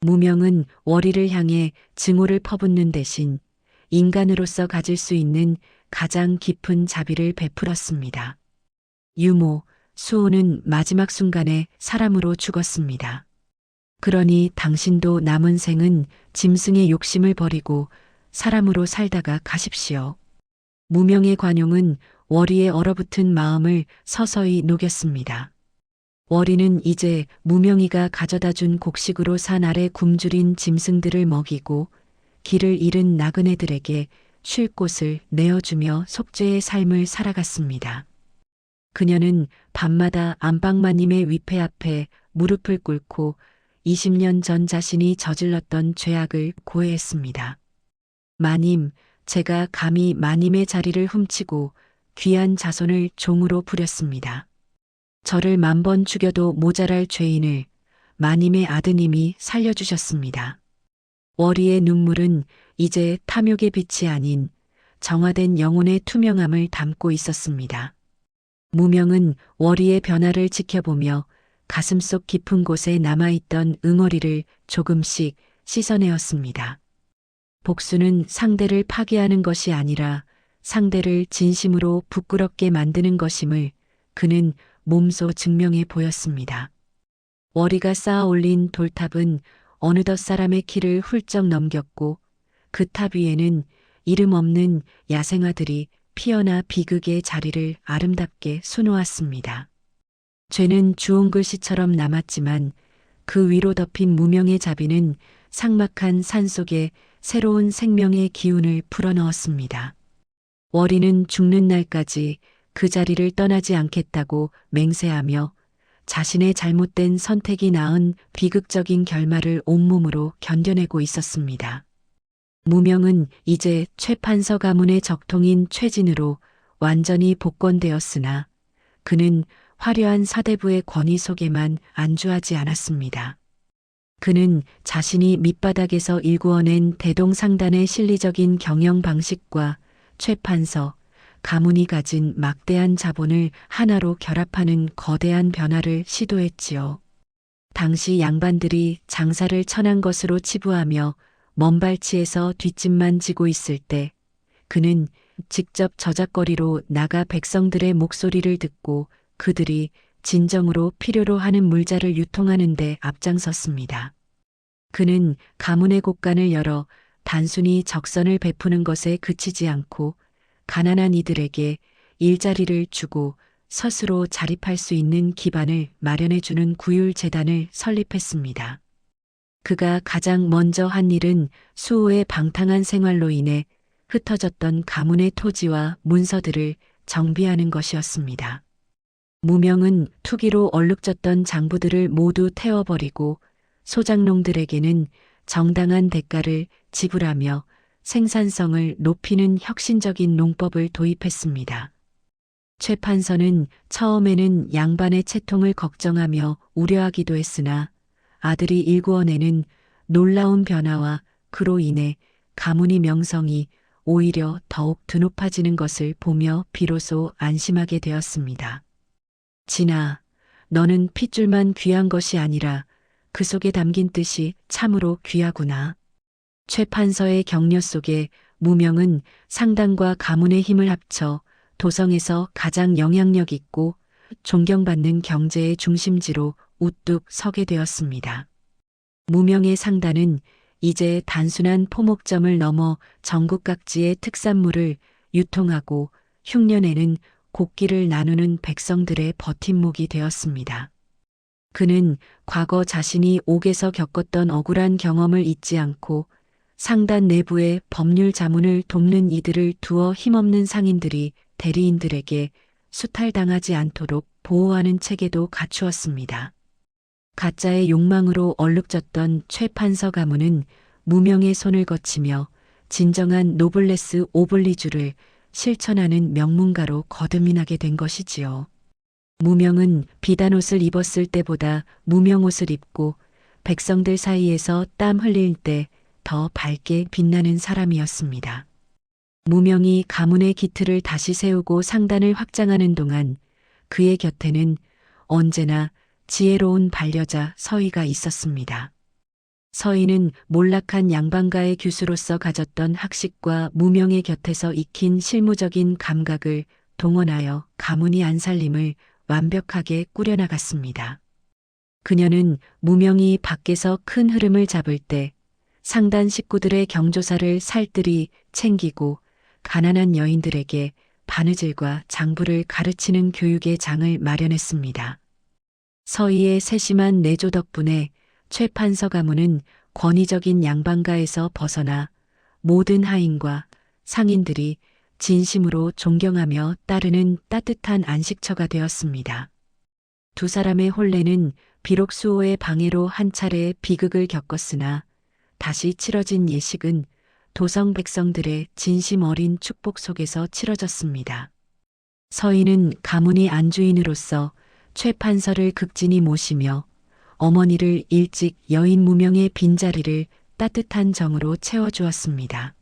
무명은 월이를 향해 증오를 퍼붓는 대신 인간으로서 가질 수 있는 가장 깊은 자비를 베풀었습니다. 유모, 수호는 마지막 순간에 사람으로 죽었습니다. 그러니 당신도 남은 생은 짐승의 욕심을 버리고 사람으로 살다가 가십시오. 무명의 관용은 월이의 얼어붙은 마음을 서서히 녹였습니다. 월이는 이제 무명이가 가져다 준 곡식으로 산 아래 굶주린 짐승들을 먹이고 길을 잃은 나그네들에게 쉴 곳을 내어주며 속죄의 삶을 살아갔습니다. 그녀는 밤마다 안방마님의 위패 앞에 무릎을 꿇고 20년 전 자신이 저질렀던 죄악을 고해했습니다. 마님, 제가 감히 마님의 자리를 훔치고 귀한 자손을 종으로 부렸습니다. 저를 10,000번 죽여도 모자랄 죄인을 마님의 아드님이 살려주셨습니다. 월이의 눈물은 이제 탐욕의 빛이 아닌 정화된 영혼의 투명함을 담고 있었습니다. 무명은 월이의 변화를 지켜보며 가슴속 깊은 곳에 남아있던 응어리를 조금씩 씻어내었습니다. 복수는 상대를 파괴하는 것이 아니라 상대를 진심으로 부끄럽게 만드는 것임을 그는 몸소 증명해 보였습니다. 월이가 쌓아 올린 돌탑은 어느덧 사람의 키를 훌쩍 넘겼고 그 탑 위에는 이름 없는 야생아들이 피어나 비극의 자리를 아름답게 수놓았습니다. 죄는 주홍 글씨처럼 남았지만 그 위로 덮인 무명의 자비는 삭막한 산속에 새로운 생명의 기운을 불어넣었습니다. 월이는 죽는 날까지 그 자리를 떠나지 않겠다고 맹세하며 자신의 잘못된 선택이 낳은 비극적인 결말을 온몸으로 견뎌내고 있었습니다. 무명은 이제 최판서 가문의 적통인 최진으로 완전히 복권되었으나 그는 화려한 사대부의 권위 속에만 안주하지 않았습니다. 그는 자신이 밑바닥에서 일구어낸 대동상단의 실리적인 경영 방식과 최판서, 가문이 가진 막대한 자본을 하나로 결합하는 거대한 변화를 시도했지요. 당시 양반들이 장사를 천한 것으로 치부하며 먼발치에서 뒷짐만 지고 있을 때 그는 직접 저작거리로 나가 백성들의 목소리를 듣고 그들이 진정으로 필요로 하는 물자를 유통하는 데 앞장섰습니다. 그는 가문의 곳간을 열어 단순히 적선을 베푸는 것에 그치지 않고 가난한 이들에게 일자리를 주고 스스로 자립할 수 있는 기반을 마련해주는 구휼재단을 설립했습니다. 그가 가장 먼저 한 일은 수호의 방탕한 생활로 인해 흩어졌던 가문의 토지와 문서들을 정비하는 것이었습니다. 무명은 투기로 얼룩졌던 장부들을 모두 태워버리고 소장농들에게는 정당한 대가를 지불하며 생산성을 높이는 혁신적인 농법을 도입했습니다. 최판서는 처음에는 양반의 채통을 걱정하며 우려하기도 했으나 아들이 일구어내는 놀라운 변화와 그로 인해 가문의 명성이 오히려 더욱 드높아지는 것을 보며 비로소 안심하게 되었습니다. 진아, 너는 핏줄만 귀한 것이 아니라 그 속에 담긴 뜻이 참으로 귀하구나. 최판서의 격려 속에 무명은 상단과 가문의 힘을 합쳐 도성에서 가장 영향력 있고 존경받는 경제의 중심지로 우뚝 서게 되었습니다. 무명의 상단은 이제 단순한 포목점을 넘어 전국 각지의 특산물을 유통하고 흉년에는 곡기를 나누는 백성들의 버팀목이 되었습니다. 그는 과거 자신이 옥에서 겪었던 억울한 경험을 잊지 않고 상단 내부의 법률 자문을 돕는 이들을 두어 힘없는 상인들이 대리인들에게 수탈당하지 않도록 보호하는 체계도 갖추었습니다. 가짜의 욕망으로 얼룩졌던 최판서 가문은 무명의 손을 거치며 진정한 노블레스 오블리주를 실천하는 명문가로 거듭나게 된 것이지요. 무명은 비단옷을 입었을 때보다 무명옷을 입고 백성들 사이에서 땀 흘릴 때 더 밝게 빛나는 사람이었습니다. 무명이 가문의 기틀을 다시 세우고 상단을 확장하는 동안 그의 곁에는 언제나 지혜로운 반려자 서희가 있었습니다. 서희는 몰락한 양반가의 규수로서 가졌던 학식과 무명의 곁에서 익힌 실무적인 감각을 동원하여 가문의 안살림을 완벽하게 꾸려나갔습니다. 그녀는 무명이 밖에서 큰 흐름을 잡을 때 상단 식구들의 경조사를 살뜰히 챙기고 가난한 여인들에게 바느질과 장부를 가르치는 교육의 장을 마련했습니다. 서희의 세심한 내조 덕분에 최판서 가문은 권위적인 양반가에서 벗어나 모든 하인과 상인들이 진심으로 존경하며 따르는 따뜻한 안식처가 되었습니다. 두 사람의 혼례는 비록 수호의 방해로 한 차례 비극을 겪었으나 다시 치러진 예식은 도성 백성들의 진심 어린 축복 속에서 치러졌습니다. 서희는 가문의 안주인으로서 최판서를 극진히 모시며 어머니를 일찍 여인 무명의 빈자리를 따뜻한 정으로 채워주었습니다.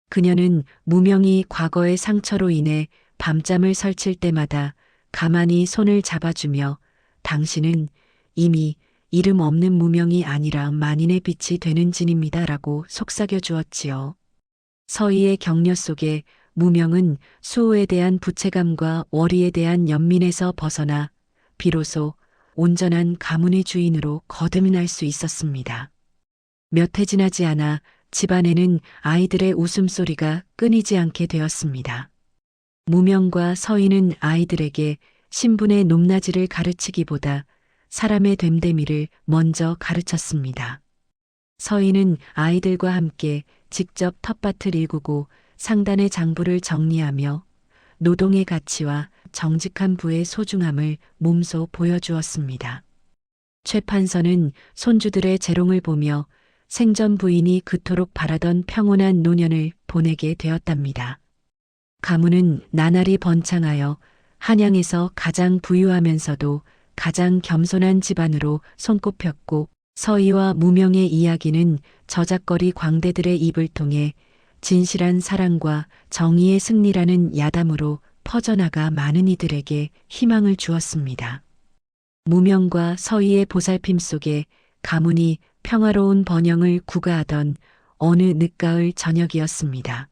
그녀는 무명이 과거의 상처로 인해 밤잠을 설칠 때마다 가만히 손을 잡아주며 당신은 이미 이름 없는 무명이 아니라 만인의 빛이 되는 진입니다라고 속삭여 주었지요. 서희의 격려 속에 무명은 수호에 대한 부채감과 월의에 대한 연민에서 벗어나 비로소 온전한 가문의 주인으로 거듭날 수 있었습니다. 몇 해 지나지 않아 집안에는 아이들의 웃음소리가 끊이지 않게 되었습니다. 무명과 서희는 아이들에게 신분의 높낮이를 가르치기보다 사람의 됨됨이를 먼저 가르쳤습니다. 서희는 아이들과 함께 직접 텃밭을 일구고 상단의 장부를 정리하며 노동의 가치와 정직한 부의 소중함을 몸소 보여주었습니다. 최판서는 손주들의 재롱을 보며 생전 부인이 그토록 바라던 평온한 노년을 보내게 되었답니다. 가문은 나날이 번창하여 한양에서 가장 부유하면서도 가장 겸손한 집안으로 손꼽혔고 서희와 무명의 이야기는 저작거리 광대들의 입을 통해 진실한 사랑과 정의의 승리라는 야담으로 퍼져나가 많은 이들에게 희망을 주었습니다. 무명과 서희의 보살핌 속에 가문이 평화로운 번영을 구가하던 어느 늦가을 저녁이었습니다.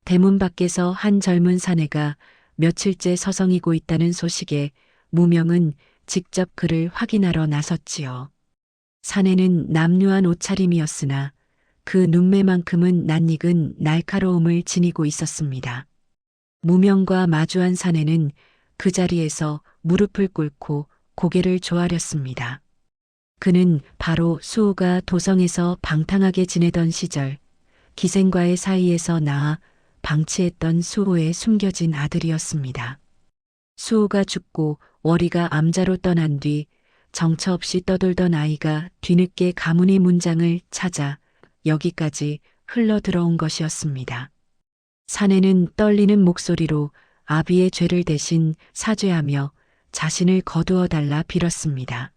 대문 밖에서 한 젊은 사내가 며칠째 서성이고 있다는 소식에 무명은 직접 그를 확인하러 나섰지요. 사내는 남루한 옷차림이었으나 그 눈매만큼은 낯익은 날카로움을 지니고 있었습니다. 무명과 마주한 사내는 그 자리에서 무릎을 꿇고 고개를 조아렸습니다. 그는 바로 수호가 도성에서 방탕하게 지내던 시절 기생과의 사이에서 나아 방치했던 수호의 숨겨진 아들이었습니다. 수호가 죽고 월이가 암자로 떠난 뒤 정처 없이 떠돌던 아이가 뒤늦게 가문의 문장을 찾아 여기까지 흘러 들어온 것이었습니다. 사내는 떨리는 목소리로 아비의 죄를 대신 사죄하며 자신을 거두어 달라 빌었습니다.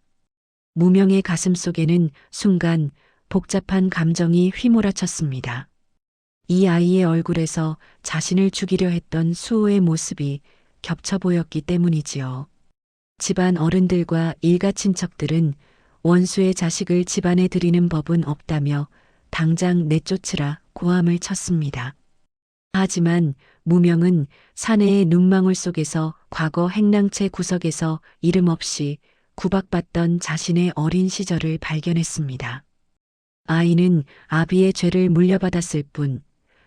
무명의 가슴 속에는 순간 복잡한 감정이 휘몰아쳤습니다. 이 아이의 얼굴에서 자신을 죽이려 했던 수호의 모습이 겹쳐 보였기 때문이지요. 집안 어른들과 일가 친척들은 원수의 자식을 집안에 들이는 법은 없다며 당장 내쫓으라 고함을 쳤습니다. 하지만 무명은 사내의 눈망울 속에서 과거 행랑채 구석에서 이름 없이 구박받던 자신의 어린 시절을 발견했습니다. 아이는 아비의 죄를 물려받았을 뿐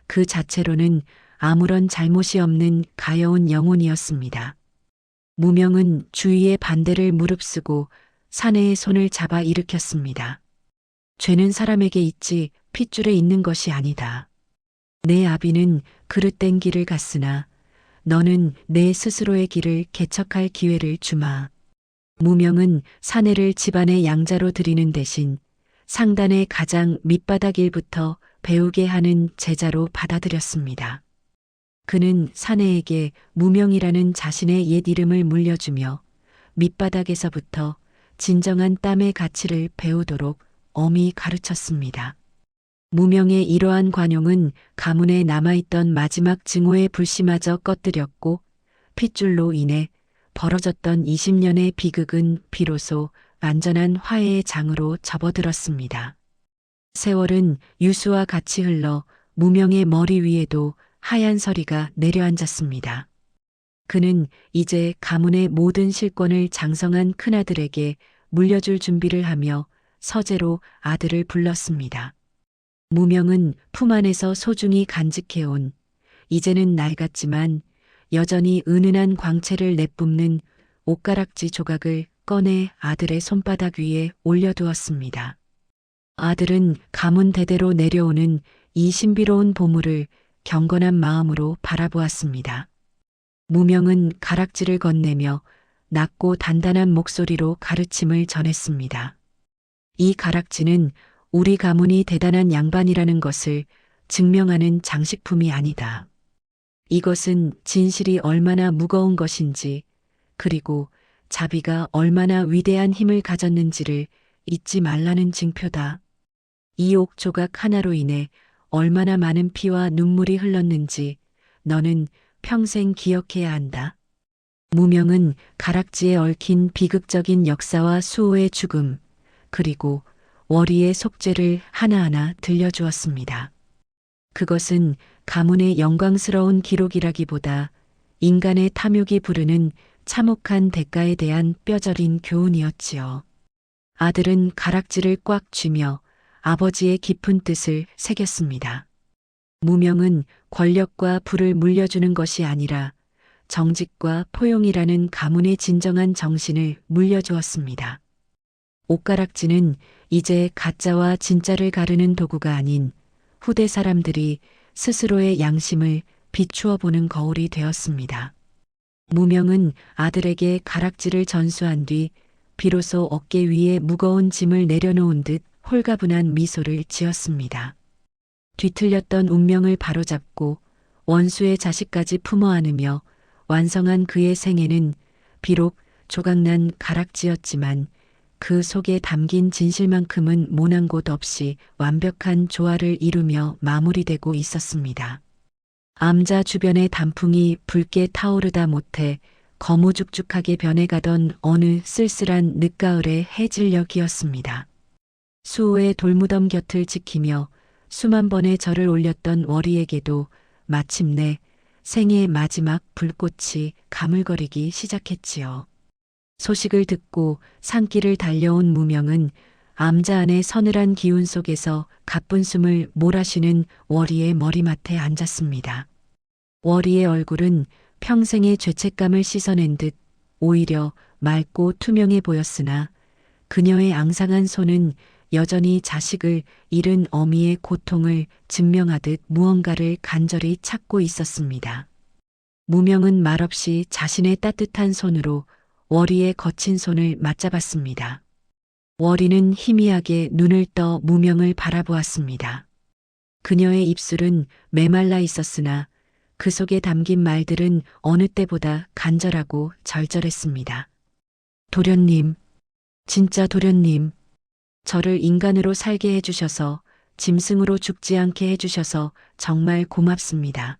그 자체로는 아무런 잘못이 없는 가여운 영혼이었습니다. 무명은 주위의 반대를 무릅쓰고 사내의 손을 잡아 일으켰습니다. 죄는 사람에게 있지 핏줄에 있는 것이 아니다. 내 아비는 그릇된 길을 갔으나 너는 내 스스로의 길을 개척할 기회를 주마. 무명은 사내를 집안의 양자로 들이는 대신 상단의 가장 밑바닥 일부터 배우게 하는 제자로 받아들였습니다. 그는 사내에게 무명이라는 자신의 옛 이름을 물려주며 밑바닥에서부터 진정한 땀의 가치를 배우도록 엄히 가르쳤습니다. 무명의 이러한 관용은 가문에 남아있던 마지막 증오의 불씨마저 꺼뜨렸고 핏줄로 인해 벌어졌던 20년의 비극은 비로소 완전한 화해의 장으로 접어들었습니다. 세월은 유수와 같이 흘러 무명의 머리 위에도 하얀 서리가 내려앉았습니다. 그는 이제 가문의 모든 실권을 장성한 큰아들에게 물려줄 준비를 하며 서재로 아들을 불렀습니다. 무명은 품 안에서 소중히 간직해온 이제는 낡았지만 여전히 은은한 광채를 내뿜는 옷가락지 조각을 꺼내 아들의 손바닥 위에 올려두었습니다. 아들은 가문 대대로 내려오는 이 신비로운 보물을 경건한 마음으로 바라보았습니다. 무명은 가락지를 건네며 낮고 단단한 목소리로 가르침을 전했습니다. 이 가락지는 우리 가문이 대단한 양반이라는 것을 증명하는 장식품이 아니다. 이것은 진실이 얼마나 무거운 것인지 그리고 자비가 얼마나 위대한 힘을 가졌는지를 잊지 말라는 징표다. 이 옥 조각 하나로 인해 얼마나 많은 피와 눈물이 흘렀는지 너는 평생 기억해야 한다. 무명은 가락지에 얽힌 비극적인 역사와 수호의 죽음, 그리고 월이의 속죄를 하나하나 들려주었습니다. 그것은 가문의 영광스러운 기록이라기보다 인간의 탐욕이 부르는 참혹한 대가에 대한 뼈저린 교훈이었지요. 아들은 가락지를 꽉 쥐며 아버지의 깊은 뜻을 새겼습니다. 무명은 권력과 부를 물려주는 것이 아니라 정직과 포용이라는 가문의 진정한 정신을 물려주었습니다. 옷가락지는 이제 가짜와 진짜를 가르는 도구가 아닌 후대 사람들이 스스로의 양심을 비추어 보는 거울이 되었습니다. 무명은 아들에게 가락지를 전수한 뒤 비로소 어깨 위에 무거운 짐을 내려놓은 듯 홀가분한 미소를 지었습니다. 뒤틀렸던 운명을 바로잡고 원수의 자식까지 품어 안으며 완성한 그의 생애는 비록 조각난 가락지였지만 그 속에 담긴 진실만큼은 모난 곳 없이 완벽한 조화를 이루며 마무리되고 있었습니다. 암자 주변의 단풍이 붉게 타오르다 못해 거무죽죽하게 변해가던 어느 쓸쓸한 늦가을의 해질녘이었습니다. 수호의 돌무덤 곁을 지키며 수만 번의 절을 올렸던 월이에게도 마침내 생의 마지막 불꽃이 가물거리기 시작했지요. 소식을 듣고 산길을 달려온 무명은 암자 안의 서늘한 기운 속에서 가쁜 숨을 몰아쉬는 월이의 머리맡에 앉았습니다. 월이의 얼굴은 평생의 죄책감을 씻어낸 듯 오히려 맑고 투명해 보였으나 그녀의 앙상한 손은 여전히 자식을 잃은 어미의 고통을 증명하듯 무언가를 간절히 찾고 있었습니다. 무명은 말없이 자신의 따뜻한 손으로 월이의 거친 손을 맞잡았습니다. 월이는 희미하게 눈을 떠 무명을 바라보았습니다. 그녀의 입술은 메말라 있었으나 그 속에 담긴 말들은 어느 때보다 간절하고 절절했습니다. 도련님, 진짜 도련님, 저를 인간으로 살게 해주셔서 짐승으로 죽지 않게 해주셔서 정말 고맙습니다.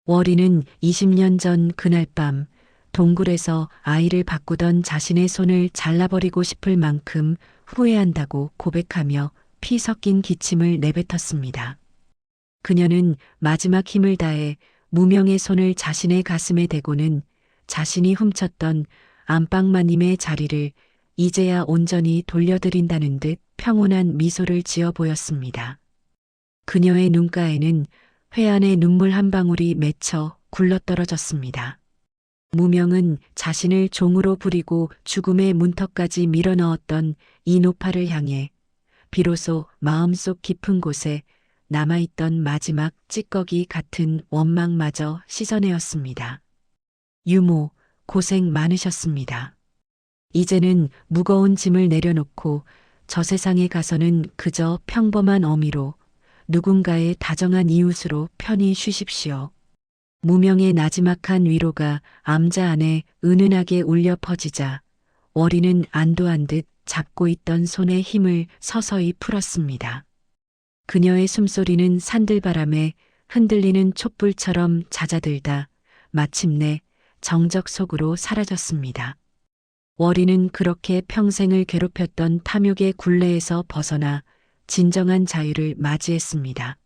월이는 20년 전 그날 밤 동굴에서 아이를 바꾸던 자신의 손을 잘라버리고 싶을 만큼 후회한다고 고백하며 피 섞인 기침을 내뱉었습니다. 그녀는 마지막 힘을 다해 무명의 손을 자신의 가슴에 대고는 자신이 훔쳤던 안방마님의 자리를 이제야 온전히 돌려드린다는 듯 평온한 미소를 지어 보였습니다. 그녀의 눈가에는 회한의 눈물 한 방울이 맺혀 굴러떨어졌습니다. 무명은 자신을 종으로 부리고 죽음의 문턱까지 밀어넣었던 이 노파를 향해 비로소 마음속 깊은 곳에 남아있던 마지막 찌꺼기 같은 원망마저 씻어내었습니다. 유모, 고생 많으셨습니다. 이제는 무거운 짐을 내려놓고 저 세상에 가서는 그저 평범한 어미로 누군가의 다정한 이웃으로 편히 쉬십시오. 무명의 나지막한 위로가 암자 안에 은은하게 울려 퍼지자 월이는 안도한 듯 잡고 있던 손의 힘을 서서히 풀었습니다. 그녀의 숨소리는 산들바람에 흔들리는 촛불처럼 잦아들다 마침내 정적 속으로 사라졌습니다. 월이는 그렇게 평생을 괴롭혔던 탐욕의 굴레에서 벗어나 진정한 자유를 맞이했습니다.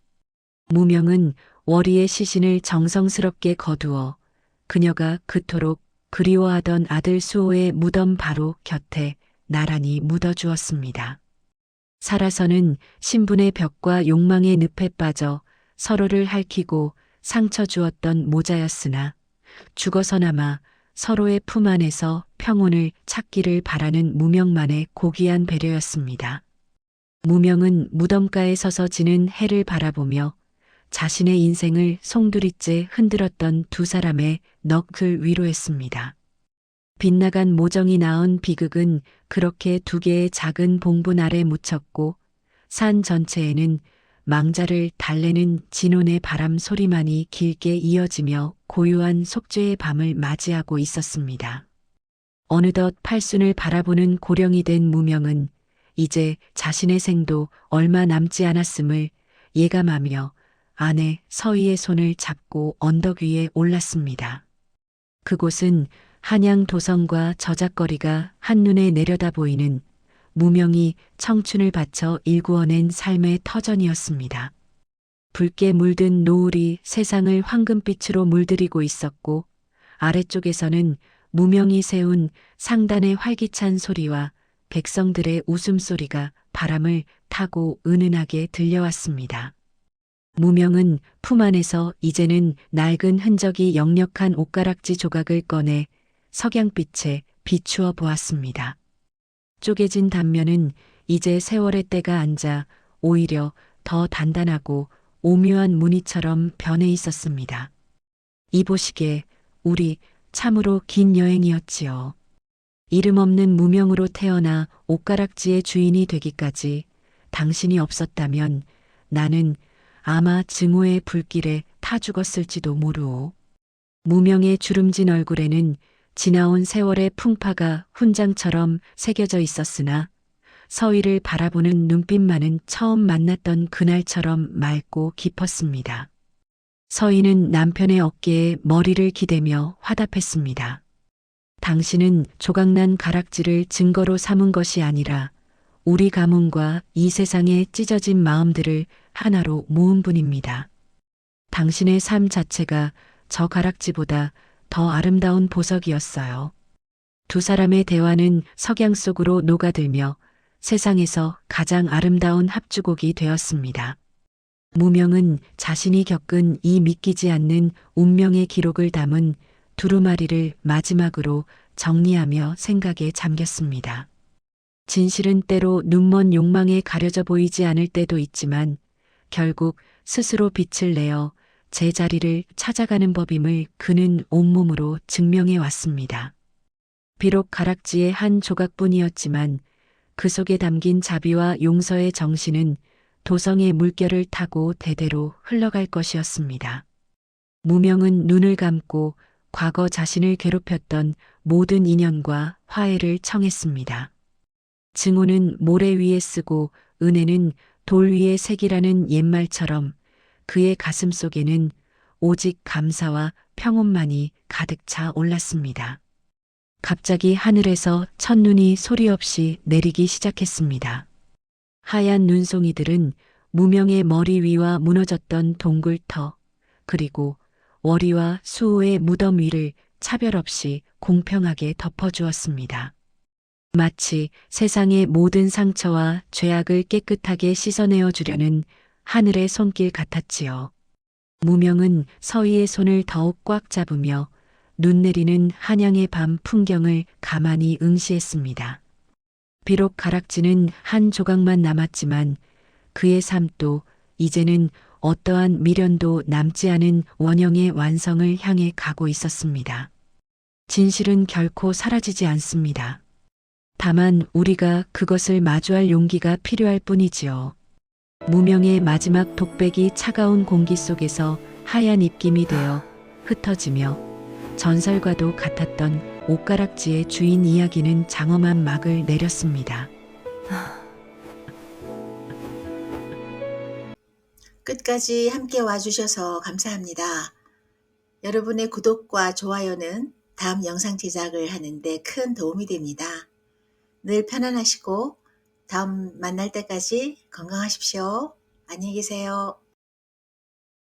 무명은 월이의 시신을 정성스럽게 거두어 그녀가 그토록 그리워하던 아들 수호의 무덤 바로 곁에 나란히 묻어주었습니다. 살아서는 신분의 벽과 욕망의 늪에 빠져 서로를 핥히고 상처 주었던 모자였으나 죽어서나마 서로의 품 안에서 평온을 찾기를 바라는 무명만의 고귀한 배려였습니다. 무명은 무덤가에 서서 지는 해를 바라보며 자신의 인생을 송두리째 흔들었던 두 사람의 넋을 위로했습니다. 빗나간 모정이 낳은 비극은 그렇게 두 개의 작은 봉분 아래 묻혔고 산 전체에는 망자를 달래는 진혼의 바람 소리만이 길게 이어지며 고요한 속죄의 밤을 맞이하고 있었습니다. 어느덧 팔순을 바라보는 고령이 된 무명은 이제 자신의 생도 얼마 남지 않았음을 예감하며 아내 서희의 손을 잡고 언덕 위에 올랐습니다. 그곳은 한양 도성과 저작거리가 한눈에 내려다 보이는 무명이 청춘을 바쳐 일구어낸 삶의 터전이었습니다. 붉게 물든 노을이 세상을 황금빛으로 물들이고 있었고 아래쪽에서는 무명이 세운 상단의 활기찬 소리와 백성들의 웃음소리가 바람을 타고 은은하게 들려왔습니다. 무명은 품 안에서 이제는 낡은 흔적이 역력한 옷가락지 조각을 꺼내 석양빛에 비추어 보았습니다. 쪼개진 단면은 이제 세월의 때가 앉아 오히려 더 단단하고 오묘한 무늬처럼 변해 있었습니다. 이보시게 우리 참으로 긴 여행이었지요. 이름 없는 무명으로 태어나 옷가락지의 주인이 되기까지 당신이 없었다면 나는 아마 증오의 불길에 타 죽었을지도 모르오. 무명의 주름진 얼굴에는 지나온 세월의 풍파가 훈장처럼 새겨져 있었으나 서희를 바라보는 눈빛만은 처음 만났던 그날처럼 맑고 깊었습니다. 서희는 남편의 어깨에 머리를 기대며 화답했습니다. 당신은 조각난 가락지를 증거로 삼은 것이 아니라 우리 가문과 이 세상에 찢어진 마음들을 하나로 모은 분입니다. 당신의 삶 자체가 저 가락지보다 더 아름다운 보석이었어요. 두 사람의 대화는 석양 속으로 녹아들며 세상에서 가장 아름다운 합주곡이 되었습니다. 무명은 자신이 겪은 이 믿기지 않는 운명의 기록을 담은 두루마리를 마지막으로 정리하며 생각에 잠겼습니다. 진실은 때로 눈먼 욕망에 가려져 보이지 않을 때도 있지만 결국 스스로 빛을 내어 제자리를 찾아가는 법임을 그는 온몸으로 증명해 왔습니다. 비록 가락지의 한 조각뿐이었지만 그 속에 담긴 자비와 용서의 정신은 도성의 물결을 타고 대대로 흘러갈 것이었습니다. 무명은 눈을 감고 과거 자신을 괴롭혔던 모든 인연과 화해를 청했습니다. 증오는 모래 위에 쓰고 은혜는 돌 위에 새기라는 옛말처럼 그의 가슴 속에는 오직 감사와 평온만이 가득 차 올랐습니다. 갑자기 하늘에서 첫눈이 소리 없이 내리기 시작했습니다. 하얀 눈송이들은 무명의 머리 위와 무너졌던 동굴터, 그리고 월이와 수호의 무덤 위를 차별 없이 공평하게 덮어주었습니다. 마치 세상의 모든 상처와 죄악을 깨끗하게 씻어내어 주려는 하늘의 손길 같았지요. 무명은 서희의 손을 더욱 꽉 잡으며 눈 내리는 한양의 밤 풍경을 가만히 응시했습니다. 비록 가락지는 한 조각만 남았지만 그의 삶도 이제는 어떠한 미련도 남지 않은 원형의 완성을 향해 가고 있었습니다. 진실은 결코 사라지지 않습니다. 다만 우리가 그것을 마주할 용기가 필요할 뿐이지요. 무명의 마지막 독백이 차가운 공기 속에서 하얀 입김이 되어 흩어지며 전설과도 같았던 옷가락지의 주인 이야기는 장엄한 막을 내렸습니다. 끝까지 함께 와주셔서 감사합니다. 여러분의 구독과 좋아요는 다음 영상 제작을 하는데 큰 도움이 됩니다. 늘 편안하시고 다음 만날 때까지 건강하십시오. 안녕히 계세요.